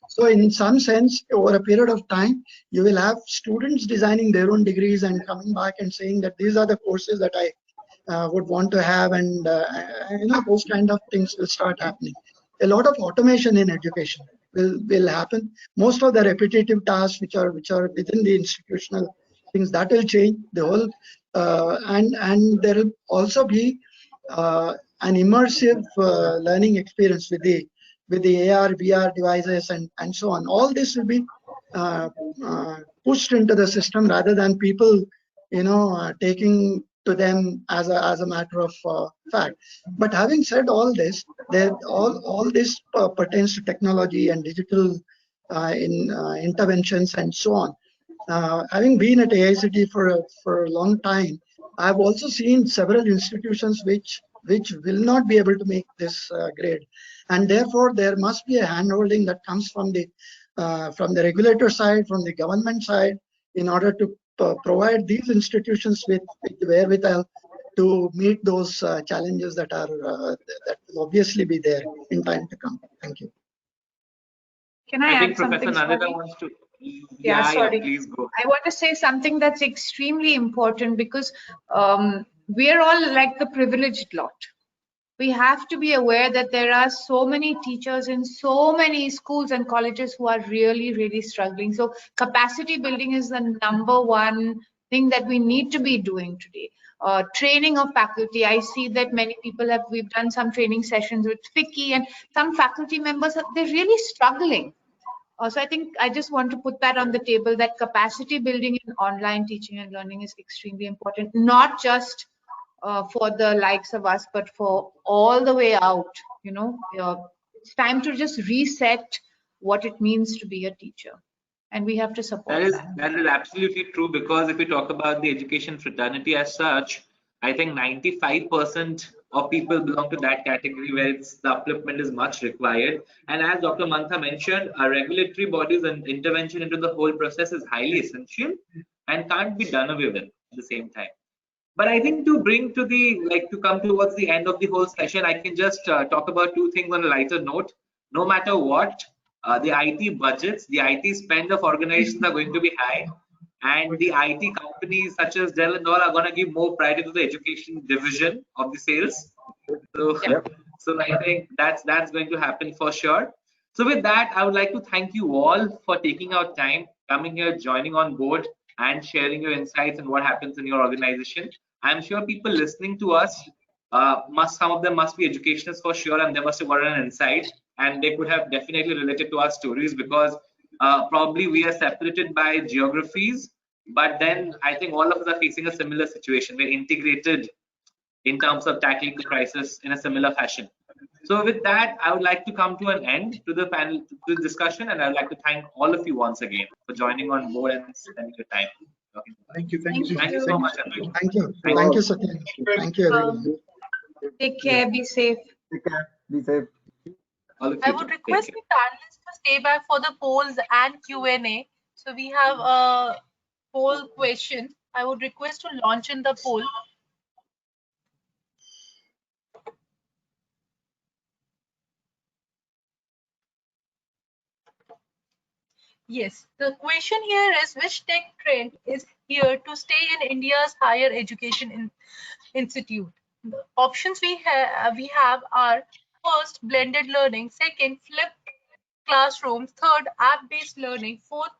So in some sense, over a period of time, you will have students designing their own degrees and coming back and saying that these are the courses that I would want to have, and those kind of things will start happening. A lot of automation in education will happen. Most of the repetitive tasks which are within the institutional things, that will change. The whole and there will also be an immersive learning experience with the AR, VR devices and so on. All this will be pushed into the system rather than people, taking to them as a matter of fact. But having said all this, all this pertains to technology and digital interventions and so on. Having been at AICT for a long time, I've also seen several institutions which will not be able to make this grade, and therefore there must be a handholding that comes from the regulator side, from the government side, in order to provide these institutions with the wherewithal to meet those challenges that will obviously be there in time to come. Thank you. Can I think add Professor something? Nandita wants to. Yeah, sorry. Please go. I want to say something that's extremely important, because we're all like the privileged lot. We have to be aware that there are so many teachers in so many schools and colleges who are really, really struggling. So capacity building is the number one thing that we need to be doing today. Training of faculty. I see that many people we've done some training sessions with FICCI, and some faculty members, they're really struggling. So I think I just want to put that on the table, that capacity building in online teaching and learning is extremely important, not just for the likes of us, but for all the way out. It's time to just reset what it means to be a teacher, and we have to support that. That is absolutely true, because if we talk about the education fraternity as such, I think 95% of people belong to that category where the upliftment is much required. And as Dr. Mantha mentioned, our regulatory bodies and intervention into the whole process is highly essential and can't be done away with at the same time. But I think to come towards the end of the whole session, I can just talk about two things on a lighter note. No matter what, the IT budgets, the IT spend of organizations are going to be high, and the IT companies such as Dell and all are going to give more priority to the education division of the sales. So I think that's going to happen for sure. So with that, I would like to thank you all for taking out time, coming here, joining on board, and sharing your insights and what happens in your organization. I'm sure people listening to us, some of them must be educationists for sure, and they must have gotten an insight, and they could have definitely related to our stories, because probably we are separated by geographies, but then I think all of us are facing a similar situation. We're integrated in terms of tackling the crisis in a similar fashion. So with that, I would like to come to an end to the panel, to the discussion, and I'd like to thank all of you once again for joining on board and spending your time. Thank you. Thank you so much, Andrew. Thank you. Thank you, Satyan. Thank you, everyone. Take care. Be safe. Take care. Be safe. I would request the panelists to stay back for the polls and Q&A. So we have a poll question. I would request to launch in the poll. Yes, the question here is, which tech trend is here to stay in India's higher education institute? The options we have are: first, blended learning; second, flipped classrooms, third, app-based learning, fourth,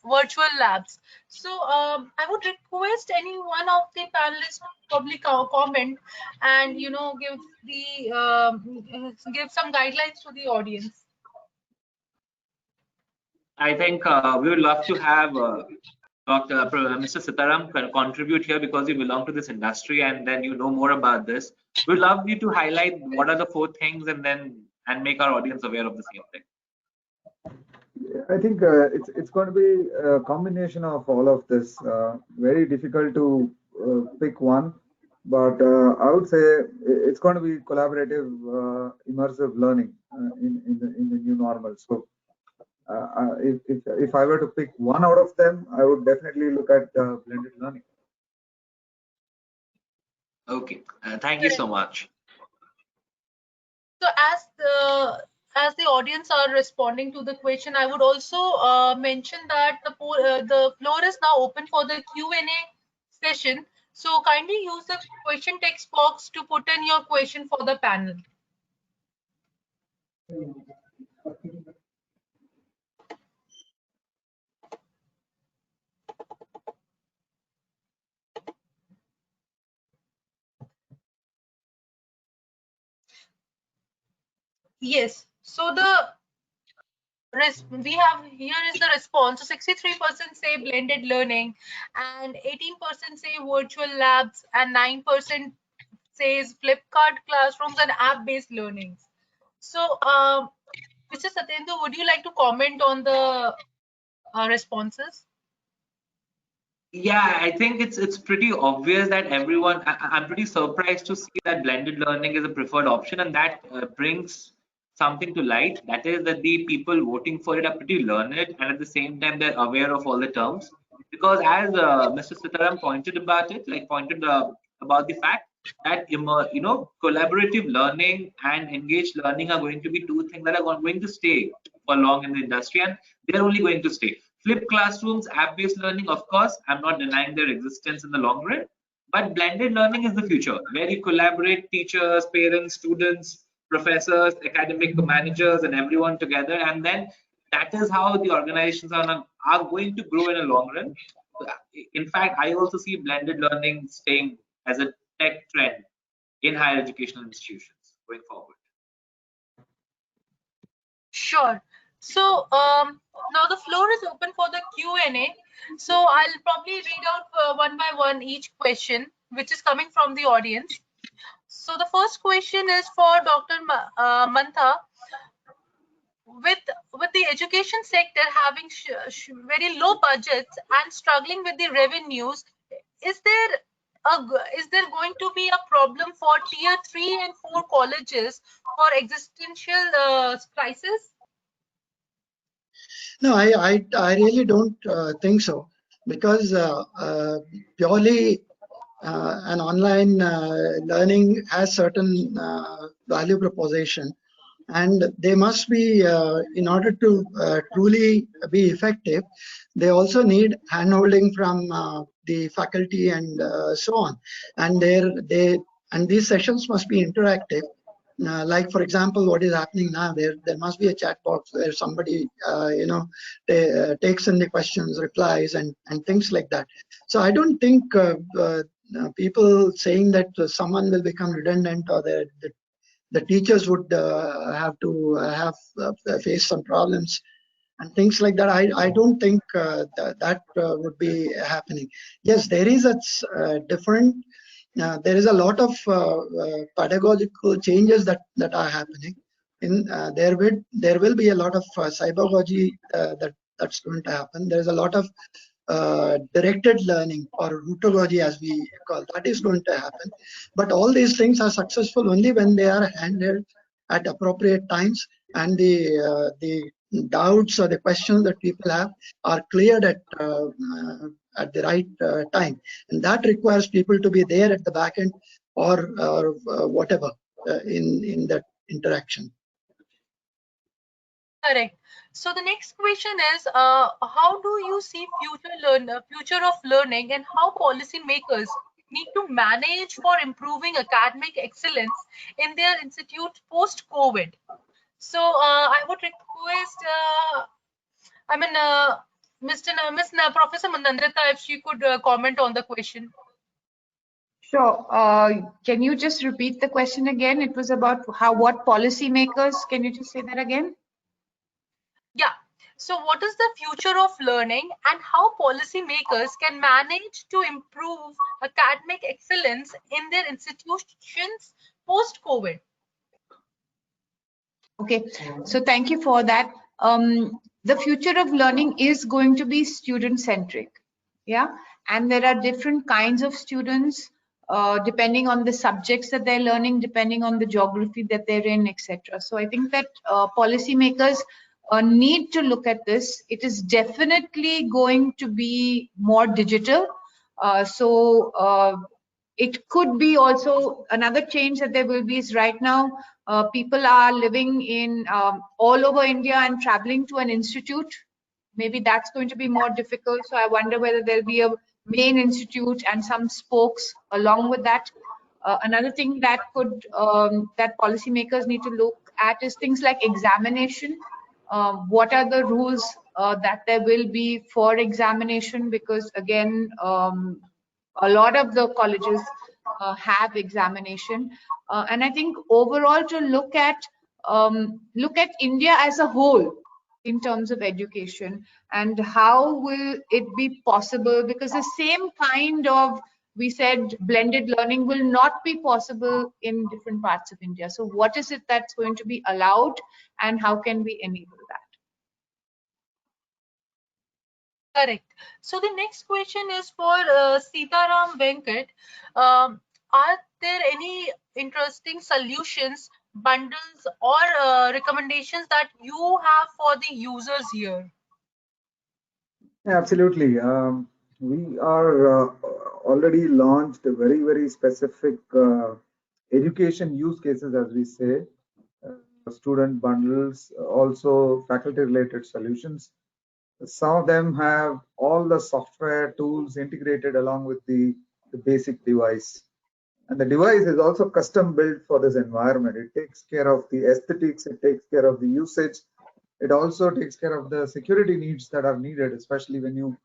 virtual labs. So I would request any one of the panelists to probably comment and give the give some guidelines to the audience. I think we would love to have Mr. Sitaram contribute here because you belong to this industry and then you know more about this. We'd love you to highlight what are the 4 things and make our audience aware of the same thing. I think it's going to be a combination of all of this. Very difficult to pick one, but I would say it's going to be collaborative, immersive learning in the new normal. So if I were to pick one out of them, I would definitely look at blended learning. Okay, thank you so much. So as the audience are responding to the question, I would also mention that the floor is now open for the Q&A session. So kindly use the question text box to put in your question for the panel. Yes. So we have here is the response. So 63% say blended learning, and 18% say virtual labs, and 9% says Flipkart classrooms and app-based learnings. So, Mr. Satyendu, would you like to comment on the responses? Yeah, I think it's pretty obvious that everyone. I'm pretty surprised to see that blended learning is a preferred option, and that brings something to light. That is that the people voting for it are pretty learned, and at the same time they're aware of all the terms. Because as Mr. Sitaram pointed about it, about the fact that collaborative learning and engaged learning are going to be 2 things that are going to stay for long in the industry, and they're only going to stay. Flipped classrooms, app-based learning, of course, I'm not denying their existence in the long run, but blended learning is the future, where you collaborate teachers, parents, students, professors, academic managers, and everyone together, and then that is how the organizations are going to grow in a long run. In fact, I also see blended learning staying as a tech trend in higher educational institutions going forward. Sure. So now the floor is open for the Q&A. So I'll probably read out one by one each question, which is coming from the audience. So the first question is for Dr. Mantha. With the education sector having very low budgets and struggling with the revenues, is there going to be a problem for tier 3 and 4 colleges for existential crisis? No, I really don't think so, because purely an online learning has certain value proposition, and they must be, in order to truly be effective, they also need handholding from the faculty and so on, and these sessions must be interactive. Like, for example, what is happening now, there must be a chat box where somebody takes in the questions, replies, and things like that. So I don't think people saying that someone will become redundant, or the teachers would have to face some problems and things like that. I don't think that would be happening. Yes, there is a different. There is a lot of pedagogical changes that are happening. There will be a lot of cybergogy that's going to happen. There is a lot of directed learning, or routogogy as we call, that is going to happen. But all these things are successful only when they are handled at appropriate times, and the doubts or the questions that people have are cleared at the right time, and that requires people to be there at the back end, or whatever in that interaction. Correct. So the next question is, how do you see future of learning, and how policymakers need to manage for improving academic excellence in their institute post-COVID? So I would request, Professor Nandita, if she could comment on the question. Sure. Can you just repeat the question again? It was about what policymakers, can you just say that again? Yeah. So what is the future of learning and how policymakers can manage to improve academic excellence in their institutions post-COVID? Okay, so thank you for that. The future of learning is going to be student-centric, yeah, and there are different kinds of students depending on the subjects that they're learning, depending on the geography that they're in, etc. So I think that policymakers need to look at this. It is definitely going to be more digital. It could be also another change that there will be is right now people are living in all over India and traveling to an institute. Maybe that's going to be more difficult. So I wonder whether there'll be a main institute and some spokes along with that. Another thing that that policymakers need to look at is things like examination. What are the rules that there will be for examination? Because again, a lot of the colleges have examination, and I think overall to look at India as a whole in terms of education and how will it be possible, because the same kind of, we said, blended learning will not be possible in different parts of India. So what is it that's going to be allowed and how can we enable that? Correct. So the next question is for Sitaram Venkat. Are there any interesting solutions, bundles, or recommendations that you have for the users here? Yeah, absolutely. We are already launched a very specific education use cases, as we say, student bundles, also faculty related solutions. Some of them have all the software tools integrated along with the basic device. And the device is also custom built for this environment. It takes care of the aesthetics, it takes care of the usage, it also takes care of the security needs that are needed, especially when you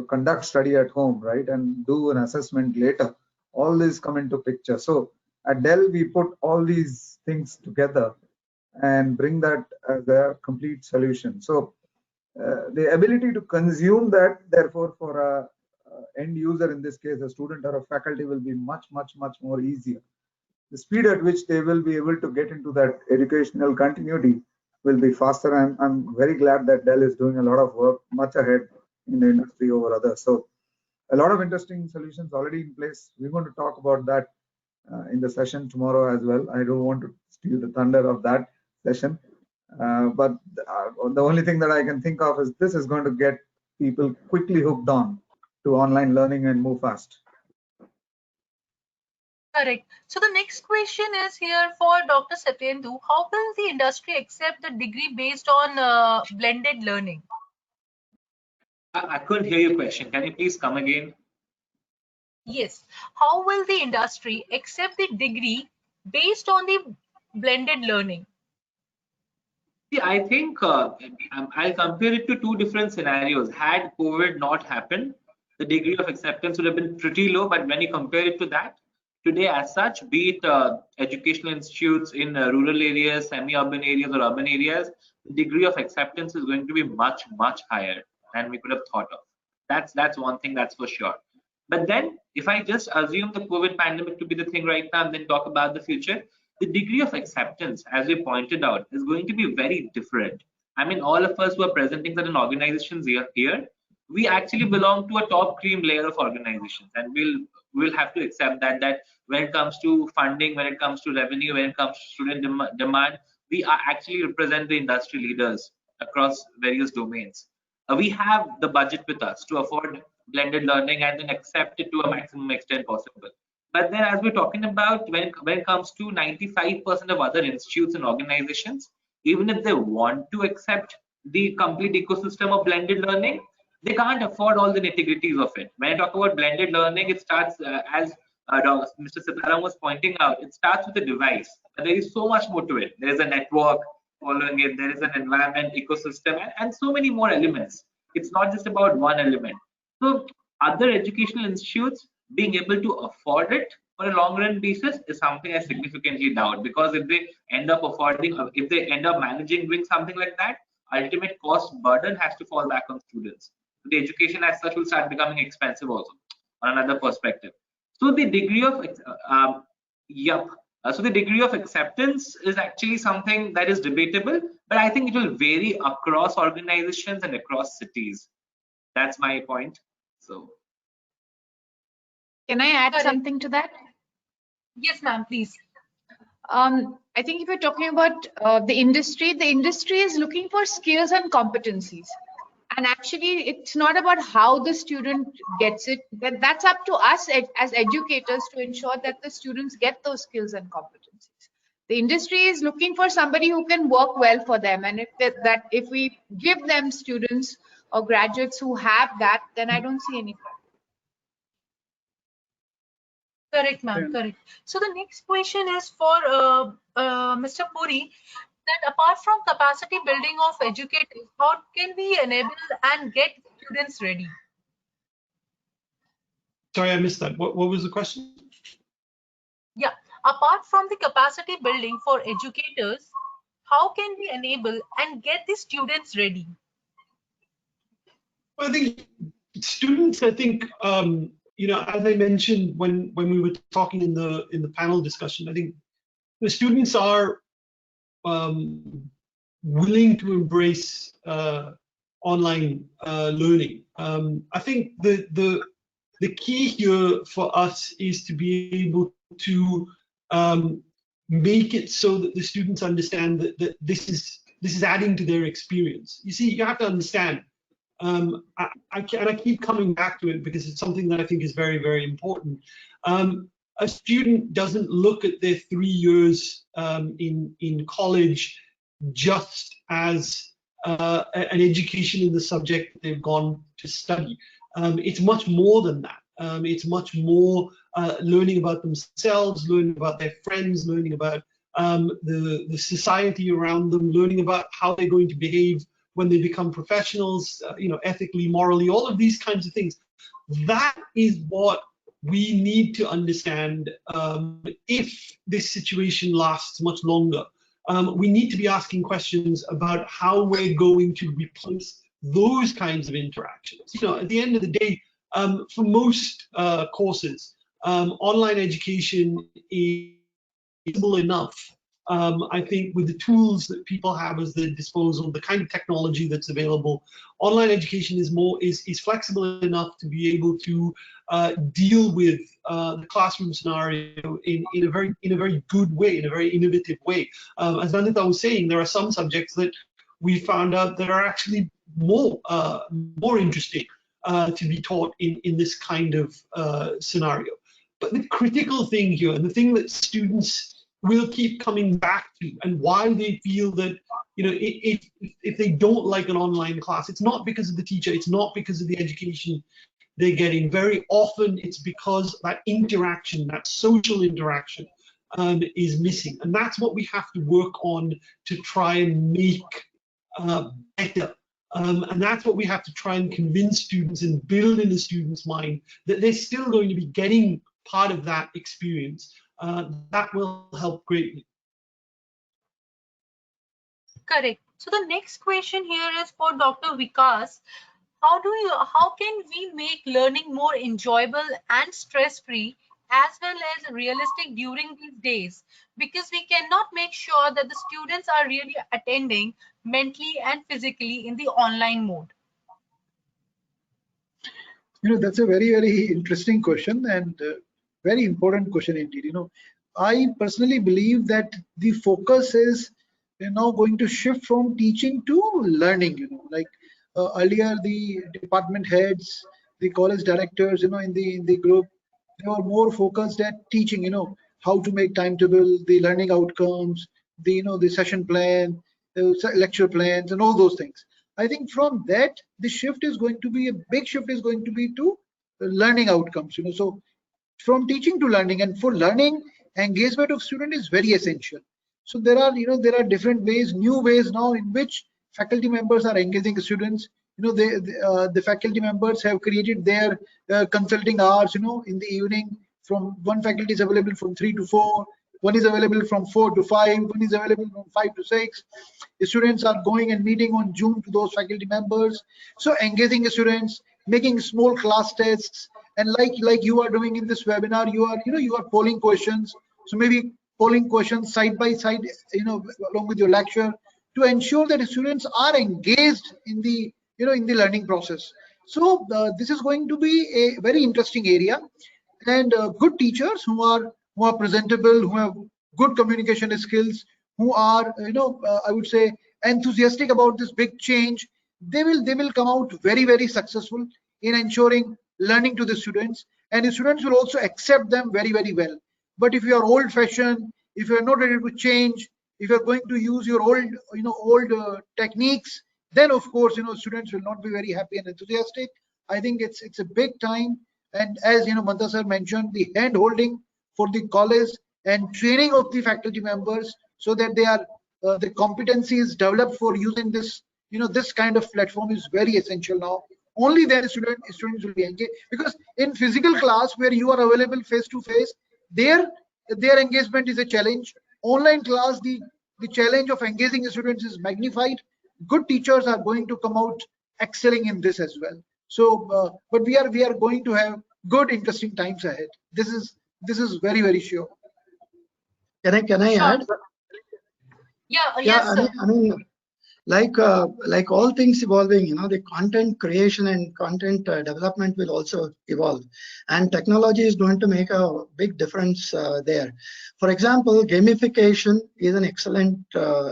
conduct study at home, right, and do an assessment later. All these come into picture. So at Dell, we put all these things together and bring that as a complete solution. So the ability to consume that, therefore, for a end user, in this case a student or a faculty, will be much more easier. The speed at which they will be able to get into that educational continuity will be faster. I'm very glad that Dell is doing a lot of work much ahead in the industry over others. So a lot of interesting solutions already in place. We're going to talk about that in the session tomorrow as well. I don't want to steal the thunder of that session. But the only thing that I can think of is this is going to get people quickly hooked on to online learning and move fast. Correct. So the next question is here for Dr. Satyendu. How will the industry accept the degree based on blended learning? I couldn't hear your question. Can you please come again? Yes. How will the industry accept the degree based on the blended learning? See, I think I'll compare it to two different scenarios. Had COVID not happened, the degree of acceptance would have been pretty low. But when you compare it to that, today as such, be it educational institutes in rural areas, semi-urban areas, or urban areas, the degree of acceptance is going to be much higher than we could have thought of. That's one thing, that's for sure. But then, if I just assume the COVID pandemic to be the thing right now and then talk about the future, the degree of acceptance, as we pointed out, is going to be very different. I mean, all of us who are presenting certain organizations here, we actually belong to a top cream layer of organizations, and we'll have to accept that when it comes to funding, when it comes to revenue, when it comes to student demand, we are actually represent the industry leaders across various domains. We have the budget with us to afford blended learning and then accept it to a maximum extent possible. But then, as we're talking about, when it comes to 95% of other institutes and organizations, even if they want to accept the complete ecosystem of blended learning, they can't afford all the nitty-gritties of it. When I talk about blended learning, it starts as Mr. Sitaram was pointing out, it starts with a device. But there is so much more to it. There is a network, following it. There is an environment, ecosystem, and so many more elements. It's not just about one element. So other educational institutes being able to afford it for a long run basis is something I significantly doubt, because if they end up affording, if they end up managing doing something like that, ultimate cost burden has to fall back on students. So the education as such will start becoming expensive also on another perspective. So the degree of so the degree of acceptance is actually something that is debatable, but I think it will vary across organizations and across cities. That's my point. So Can I add Correct. something to that? Yes, ma'am, please. I think if you're talking about the industry is looking for skills and competencies. And actually, it's not about how the student gets it. That's up to us as educators to ensure that the students get those skills and competencies. The industry is looking for somebody who can work well for them. And if we give them students or graduates who have that, then I don't see any problem. Correct, ma'am. Correct. So the next question is for Mr. Puri. That apart from capacity building of educators, how can we enable and get students ready? Sorry, I missed that. What was the question? Yeah, apart from the capacity building for educators, how can we enable and get the students ready? Well, I think students, as I mentioned when we were talking in the panel discussion, I think the students are willing to embrace online learning. I think the key here for us is to be able to make it so that the students understand that this is adding to their experience. You see, you have to understand. I keep coming back to it because it's something that I think is very, very important. A student doesn't look at their 3 years in college just as an education in the subject that they've gone to study. It's much more than that. It's much more learning about themselves, learning about their friends, learning about the society around them, learning about how they're going to behave when they become professionals, ethically, morally, all of these kinds of things. That is what we need to understand if this situation lasts much longer. We need to be asking questions about how we're going to replace those kinds of interactions. At the end of the day, for most courses, online education is feasible enough. I think with the tools that people have at their disposal, the kind of technology that's available, online education is flexible enough to be able to deal with the classroom scenario in a very good way, in a very innovative way. As Nandita was saying, there are some subjects that we found out that are actually more interesting to be taught in this kind of scenario. But the critical thing here, and the thing that students will keep coming back to, and why they feel that, if they don't like an online class, it's not because of the teacher, it's not because of the education they're getting. Very often it's because that interaction, that social interaction is missing. And that's what we have to work on to try and make better. And that's what we have to try and convince students and build in the students' mind, that they're still going to be getting part of that experience. That will help greatly. Correct. So the next question here is for Dr. Vikas. How can we make learning more enjoyable and stress-free as well as realistic during these days? Because we cannot make sure that the students are really attending mentally and physically in the online mode. That's a very, very interesting question and very important question indeed. I personally believe that the focus is now going to shift from teaching to learning. Like earlier, the department heads, the college directors, in the group, they were more focused at teaching. How to make timetable, the learning outcomes, the session plan, the lecture plans, and all those things. I think from that, the shift is going to be a big shift is going to be to learning outcomes. So from teaching to learning, and for learning, engagement of student is very essential. So there are, different ways, new ways now in which faculty members are engaging students. The faculty members have created their consulting hours, in the evening. From one faculty is available from 3 to 4, one is available from 4 to 5, one is available from 5 to 6. The students are going and meeting on Zoom to those faculty members. So engaging students, making small class tests, and like you are doing in this webinar, you are polling questions. So maybe polling questions side by side, along with your lecture, to ensure that students are engaged in the in the learning process. So this is going to be a very interesting area, and good teachers who are presentable, who have good communication skills, who are I would say enthusiastic about this big change, they will come out very successful in ensuring learning to the students, and the students will also accept them very well. But if you are old fashioned, if you are not ready to change, if you are going to use your old techniques, then of course students will not be very happy and enthusiastic. I think it's a big time, and as Mantha sir mentioned, the hand holding for the college and training of the faculty members so that they are the competency is developed for using this this kind of platform is very essential now. Only then students will be engaged, because in physical class where you are available face to face, their engagement is a challenge. Online class, the challenge of engaging students is magnified. Good teachers are going to come out excelling in this as well. So but we are going to have good interesting times ahead. This is very sure. Can I add? Yeah, Yeah, yes, sir. I mean, like all things evolving, the content creation and content development will also evolve, and technology is going to make a big difference there. For example, gamification is an excellent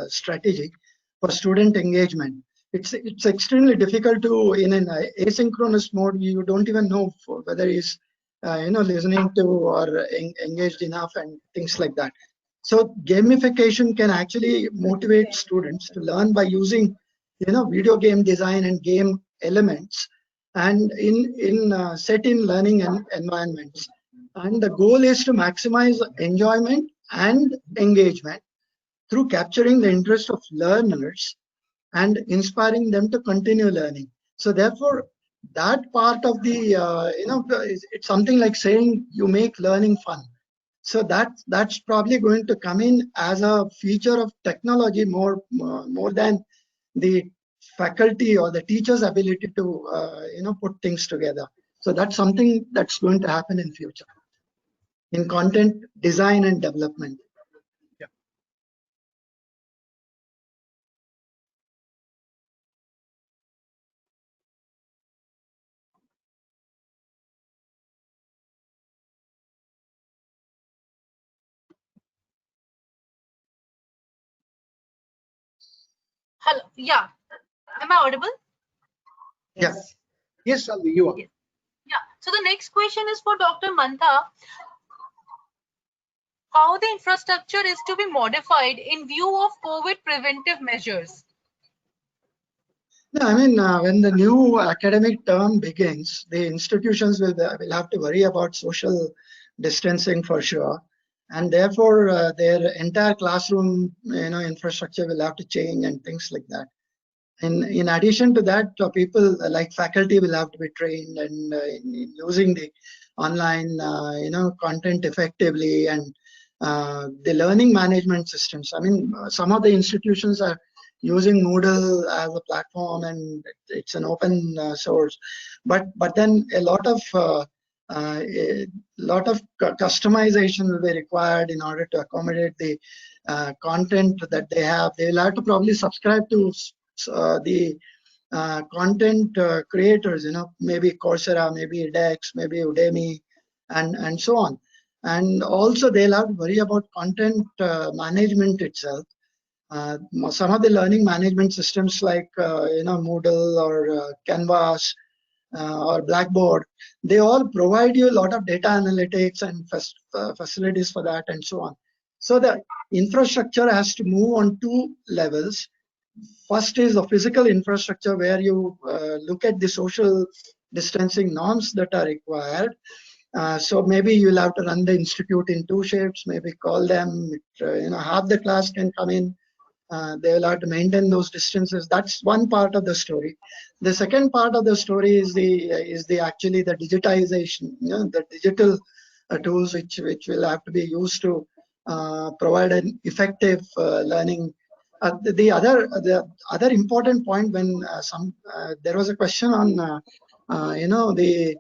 strategy for student engagement. It's extremely difficult to, in an asynchronous mode, you don't even know whether he's listening to or engaged enough and things like that. So gamification can actually motivate students to learn by using, video game design and game elements, and in set in learning environments. And the goal is to maximize enjoyment and engagement through capturing the interest of learners and inspiring them to continue learning. So therefore, that part of the, it's something like saying you make learning fun. So that's probably going to come in as a feature of technology more than the faculty or the teacher's ability to put things together. So that's something that's going to happen in future in content design and development. Yeah. Hello. Yeah. Am I audible? Yes. Yes, Salvi, you are. Yes. Yeah. So the next question is for Dr. Mantha. How the infrastructure is to be modified in view of COVID preventive measures? No, I mean, when the new academic term begins, the institutions will have to worry about social distancing for sure, and therefore their entire classroom infrastructure will have to change and things like that. And in addition to that, people like faculty will have to be trained and in using the online content effectively, and the learning management systems. I mean, some of the institutions are using Moodle as a platform, and it's an open source, but then a lot of customization will be required in order to accommodate the content that they have. They will have to probably subscribe to the content creators, maybe Coursera, maybe edX, maybe Udemy, and so on. And also they'll have to worry about content management itself. Some of the learning management systems like Moodle or Canvas or Blackboard, they all provide you a lot of data analytics and facilities for that and so on. So the infrastructure has to move on two levels. First is the physical infrastructure, where you look at the social distancing norms that are required, So maybe you'll have to run the institute in 2 shifts, maybe call them, half the class can come in. They will have to maintain those distances. That's one part of the story. The second part of the story is actually the digitization, the digital tools which will have to be used to provide an effective learning. The other important point when there was a question on the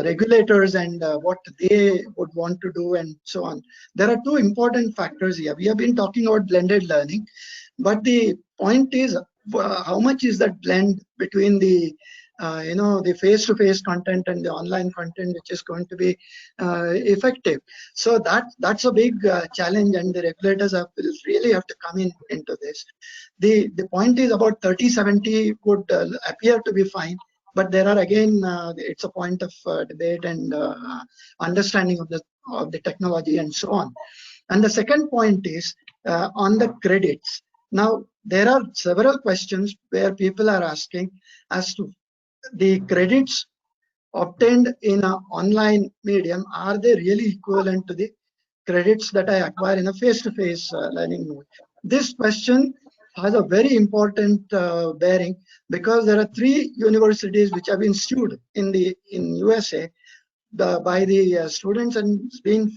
regulators and what they would want to do and so on. There are 2 important factors here. We have been talking about blended learning, but the point is how much is that blend between the the face-to-face content and the online content which is going to be effective. So that's a big challenge, and the regulators will really have to come into this. The point is about 30-70 would appear to be fine, but there are again it's a point of debate and understanding of the technology and so on. And the second point is on the credits. Now there are several questions where people are asking as to the credits obtained in an online medium, are they really equivalent to the credits that I acquire in a face-to-face learning mode? This question has a very important bearing, because there are 3 universities which have been sued in USA by the students, and it's been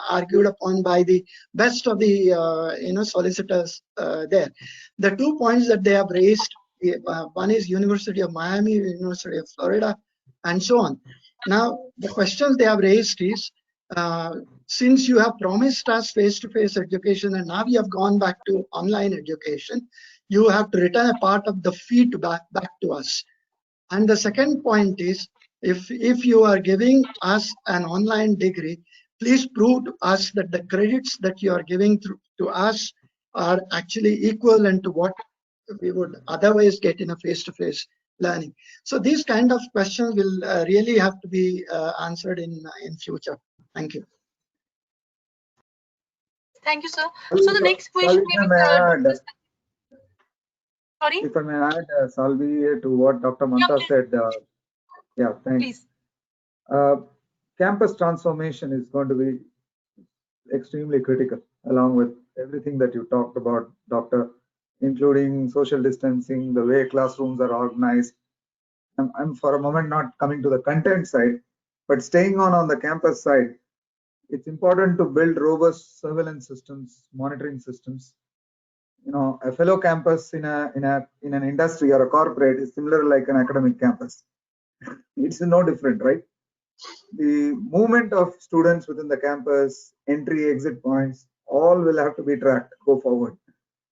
argued upon by the best of the solicitors there. The 2 points that they have raised, one is University of Miami, University of Florida, and so on. Now the questions they have raised is, since you have promised us face-to-face education and now you have gone back to online education, you have to return a part of the fee back to us. And the second point is, if you are giving us an online degree, please prove to us that the credits that you are giving to us are actually equivalent to what we would otherwise get in a face-to-face learning. So these kind of questions will really have to be answered in future. Thank you. Thank you, sir. So the next question maybe. Sorry? If I may add, Salvi, to what Dr. Manta said. Yeah, thanks. Campus transformation is going to be extremely critical, along with everything that you talked about, Doctor, including social distancing, the way classrooms are organized. I'm for a moment not coming to the content side, but staying on the campus side. It's important to build robust surveillance systems, monitoring systems. A fellow campus in an industry or a corporate is similar like an academic campus. It's no different, right? The movement of students within the campus, entry, exit points, all will have to be tracked go forward.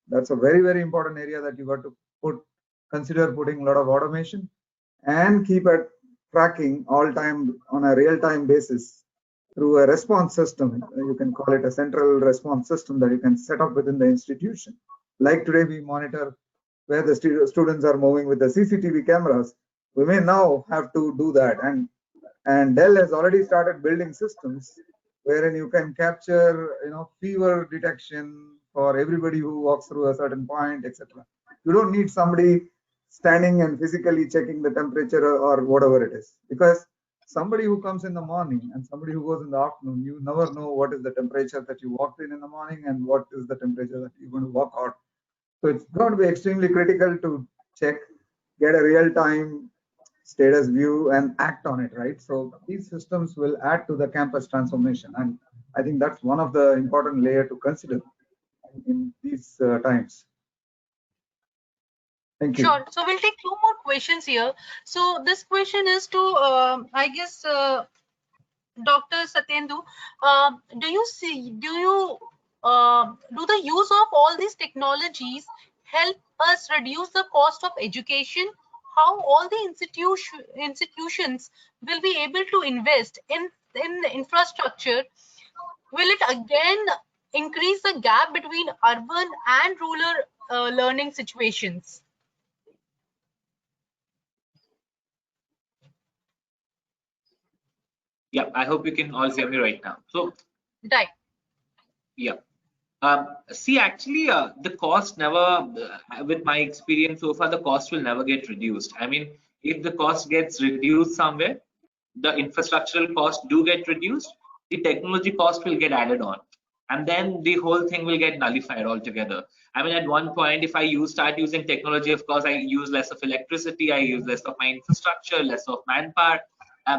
That's a very, very important area that you got to consider putting a lot of automation and keep at tracking all time on a real-time basis through a response system. You can call it a central response system that you can set up within the institution. Like today, we monitor where the students are moving with the CCTV cameras. We may now have to do that, and Dell has already started building systems wherein you can capture, fever detection for everybody who walks through a certain point, etc. You don't need somebody standing and physically checking the temperature or whatever it is, because somebody who comes in the morning and somebody who goes in the afternoon, you never know what is the temperature that you walked in the morning and what is the temperature that you're going to walk out. So it's going to be extremely critical to check, get a real-time status view and act on it, right? So these systems will add to the campus transformation, and I think that's one of the important layers to consider in these times. Thank you. Sure. So we'll take 2 more questions here. So this question is to, I guess, Dr. Satyendu. Do the use of all these technologies help us reduce the cost of education? How all the institutions will be able to invest in the infrastructure? Will it again increase the gap between urban and rural learning situations? Yeah, I hope you can all hear me right now. So, right. Yeah. See, actually, the cost never, with my experience so far, the cost will never get reduced. I mean, if the cost gets reduced somewhere, the infrastructural costs do get reduced, the technology cost will get added on, and then the whole thing will get nullified altogether. I mean, at one point, if I start using technology, of course, I use less of electricity, I use less of my infrastructure, less of manpower.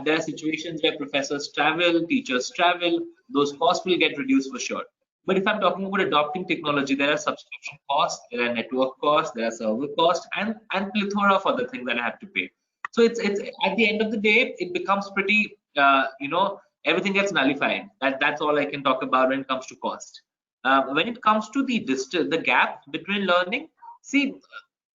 There are situations where professors travel, teachers travel, those costs will get reduced for sure. But if I'm talking about adopting technology, there are subscription costs, there are network costs, there are server costs, and plethora of other things that I have to pay. So it's at the end of the day, it becomes pretty, everything gets nullified. That's all I can talk about when it comes to cost. When it comes to the gap between learning, see,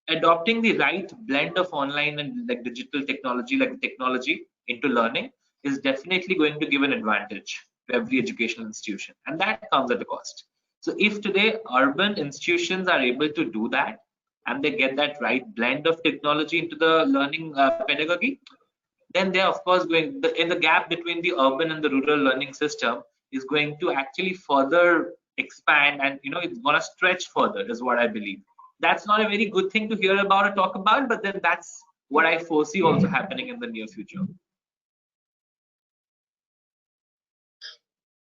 adopting the right blend of online and like digital technology, like technology into learning, is definitely going to give an advantage to every educational institution, and that comes at a cost. So if today urban institutions are able to do that, and they get that right blend of technology into the learning pedagogy, then they're of course going, in the gap between the urban and the rural learning system is going to actually further expand, and it's going to stretch further, is what I believe. That's not a very good thing to hear about or talk about, but then that's what I foresee also happening in the near future.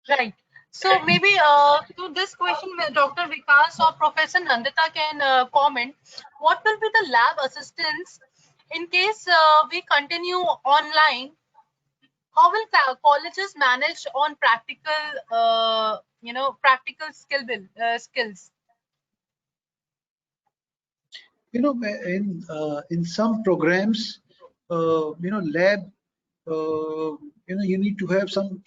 Right. So maybe to this question, Dr. Vikas or Professor Nandita can comment. What will be the lab assistance in case we continue online? How will colleges manage on practical, practical skills? In some programs, lab, you need to have some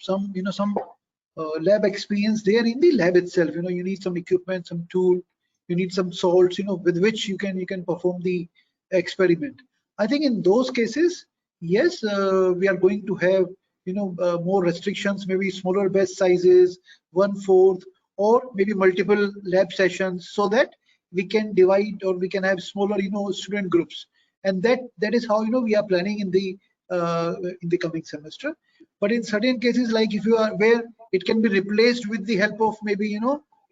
lab experience there in the lab itself. You need some equipment, some tool, you need some salts, with which you can perform the experiment. I think in those cases, yes, we are going to have more restrictions, maybe smaller batch sizes, 1/4, or maybe multiple lab sessions, so that we can divide, or we can have smaller student groups, and that is how we are planning in the coming semester. But in certain cases, like if you are where it can be replaced with the help of maybe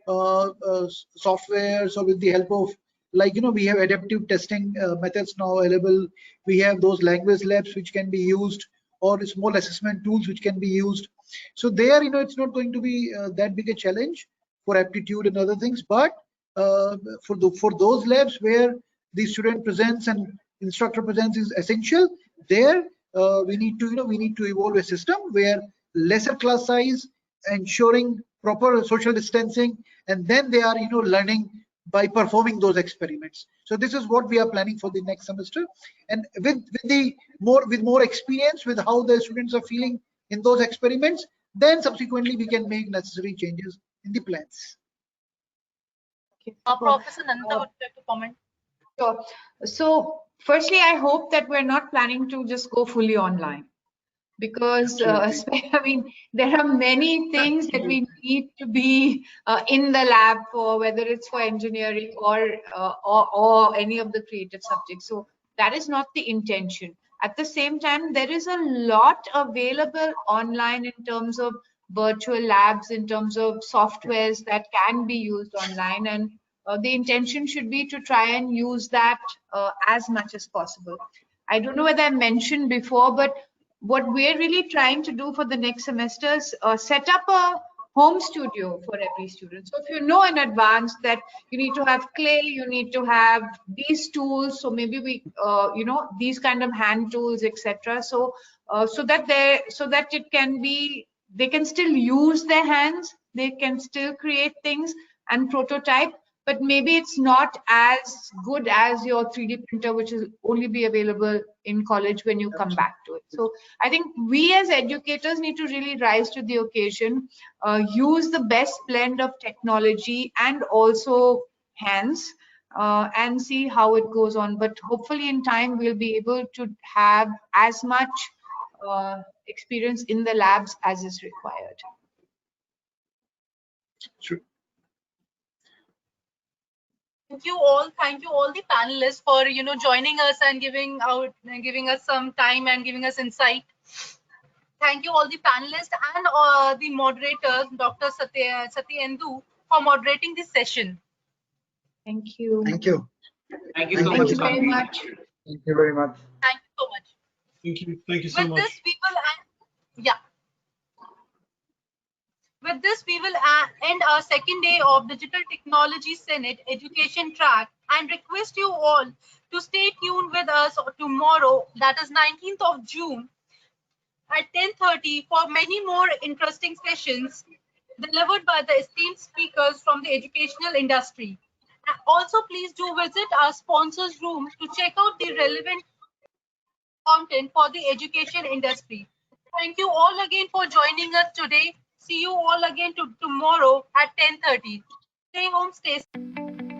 softwares, or with the help of, like we have adaptive testing methods now available, we have those language labs which can be used, or small assessment tools which can be used. So there, it's not going to be that big a challenge for aptitude and other things. But for those labs where the student presence and instructor presence is essential, there we need to evolve a system where lesser class size, ensuring proper social distancing, and then they are learning by performing those experiments. So this is what we are planning for the next semester, and with more experience with how the students are feeling in those experiments, then subsequently we can make necessary changes in the plans. Professor Nandita, would you like to comment? Sure. So firstly, I hope that we're not planning to just go fully online, because I mean, there are many things that we need to be in the lab for, whether it's for engineering or any of the creative subjects. So that is not the intention. At the same time, there is a lot available online in terms of virtual labs, in terms of softwares that can be used online, and the intention should be to try and use that as much as possible. I don't know whether I mentioned before, but what we're really trying to do for the next semester is set up a home studio for every student. So if you know in advance that you need to have clay, you need to have these tools, so maybe we these kind of hand tools, etc. So that it can be, they can still use their hands, they can still create things and prototype, but maybe it's not as good as your 3D printer, which will only be available in college when you come back to it. So I think we as educators need to really rise to the occasion, use the best blend of technology and also hands, and see how it goes on. But hopefully in time we'll be able to have as much experience in the labs as is required. Sure. Thank you all the panelists for joining us and giving us some time and giving us insight. Thank you all the panelists and the moderators, Dr. Satyendu, for moderating this session. Thank you. Thank you. Thank you so much. Thank you very much. Thank you very much. Thank you so much. Thank you so With much. this, we will yeah. With this, we will end our second day of Digital Technology Senate Education Track and request you all to stay tuned with us tomorrow, that is 19th of June at 10:30 for many more interesting sessions delivered by the esteemed speakers from the educational industry. Also, please do visit our sponsors' rooms to check out the relevant content for the education industry. Thank you all again for joining us today. See you all again tomorrow at 10:30. Stay home, stay safe.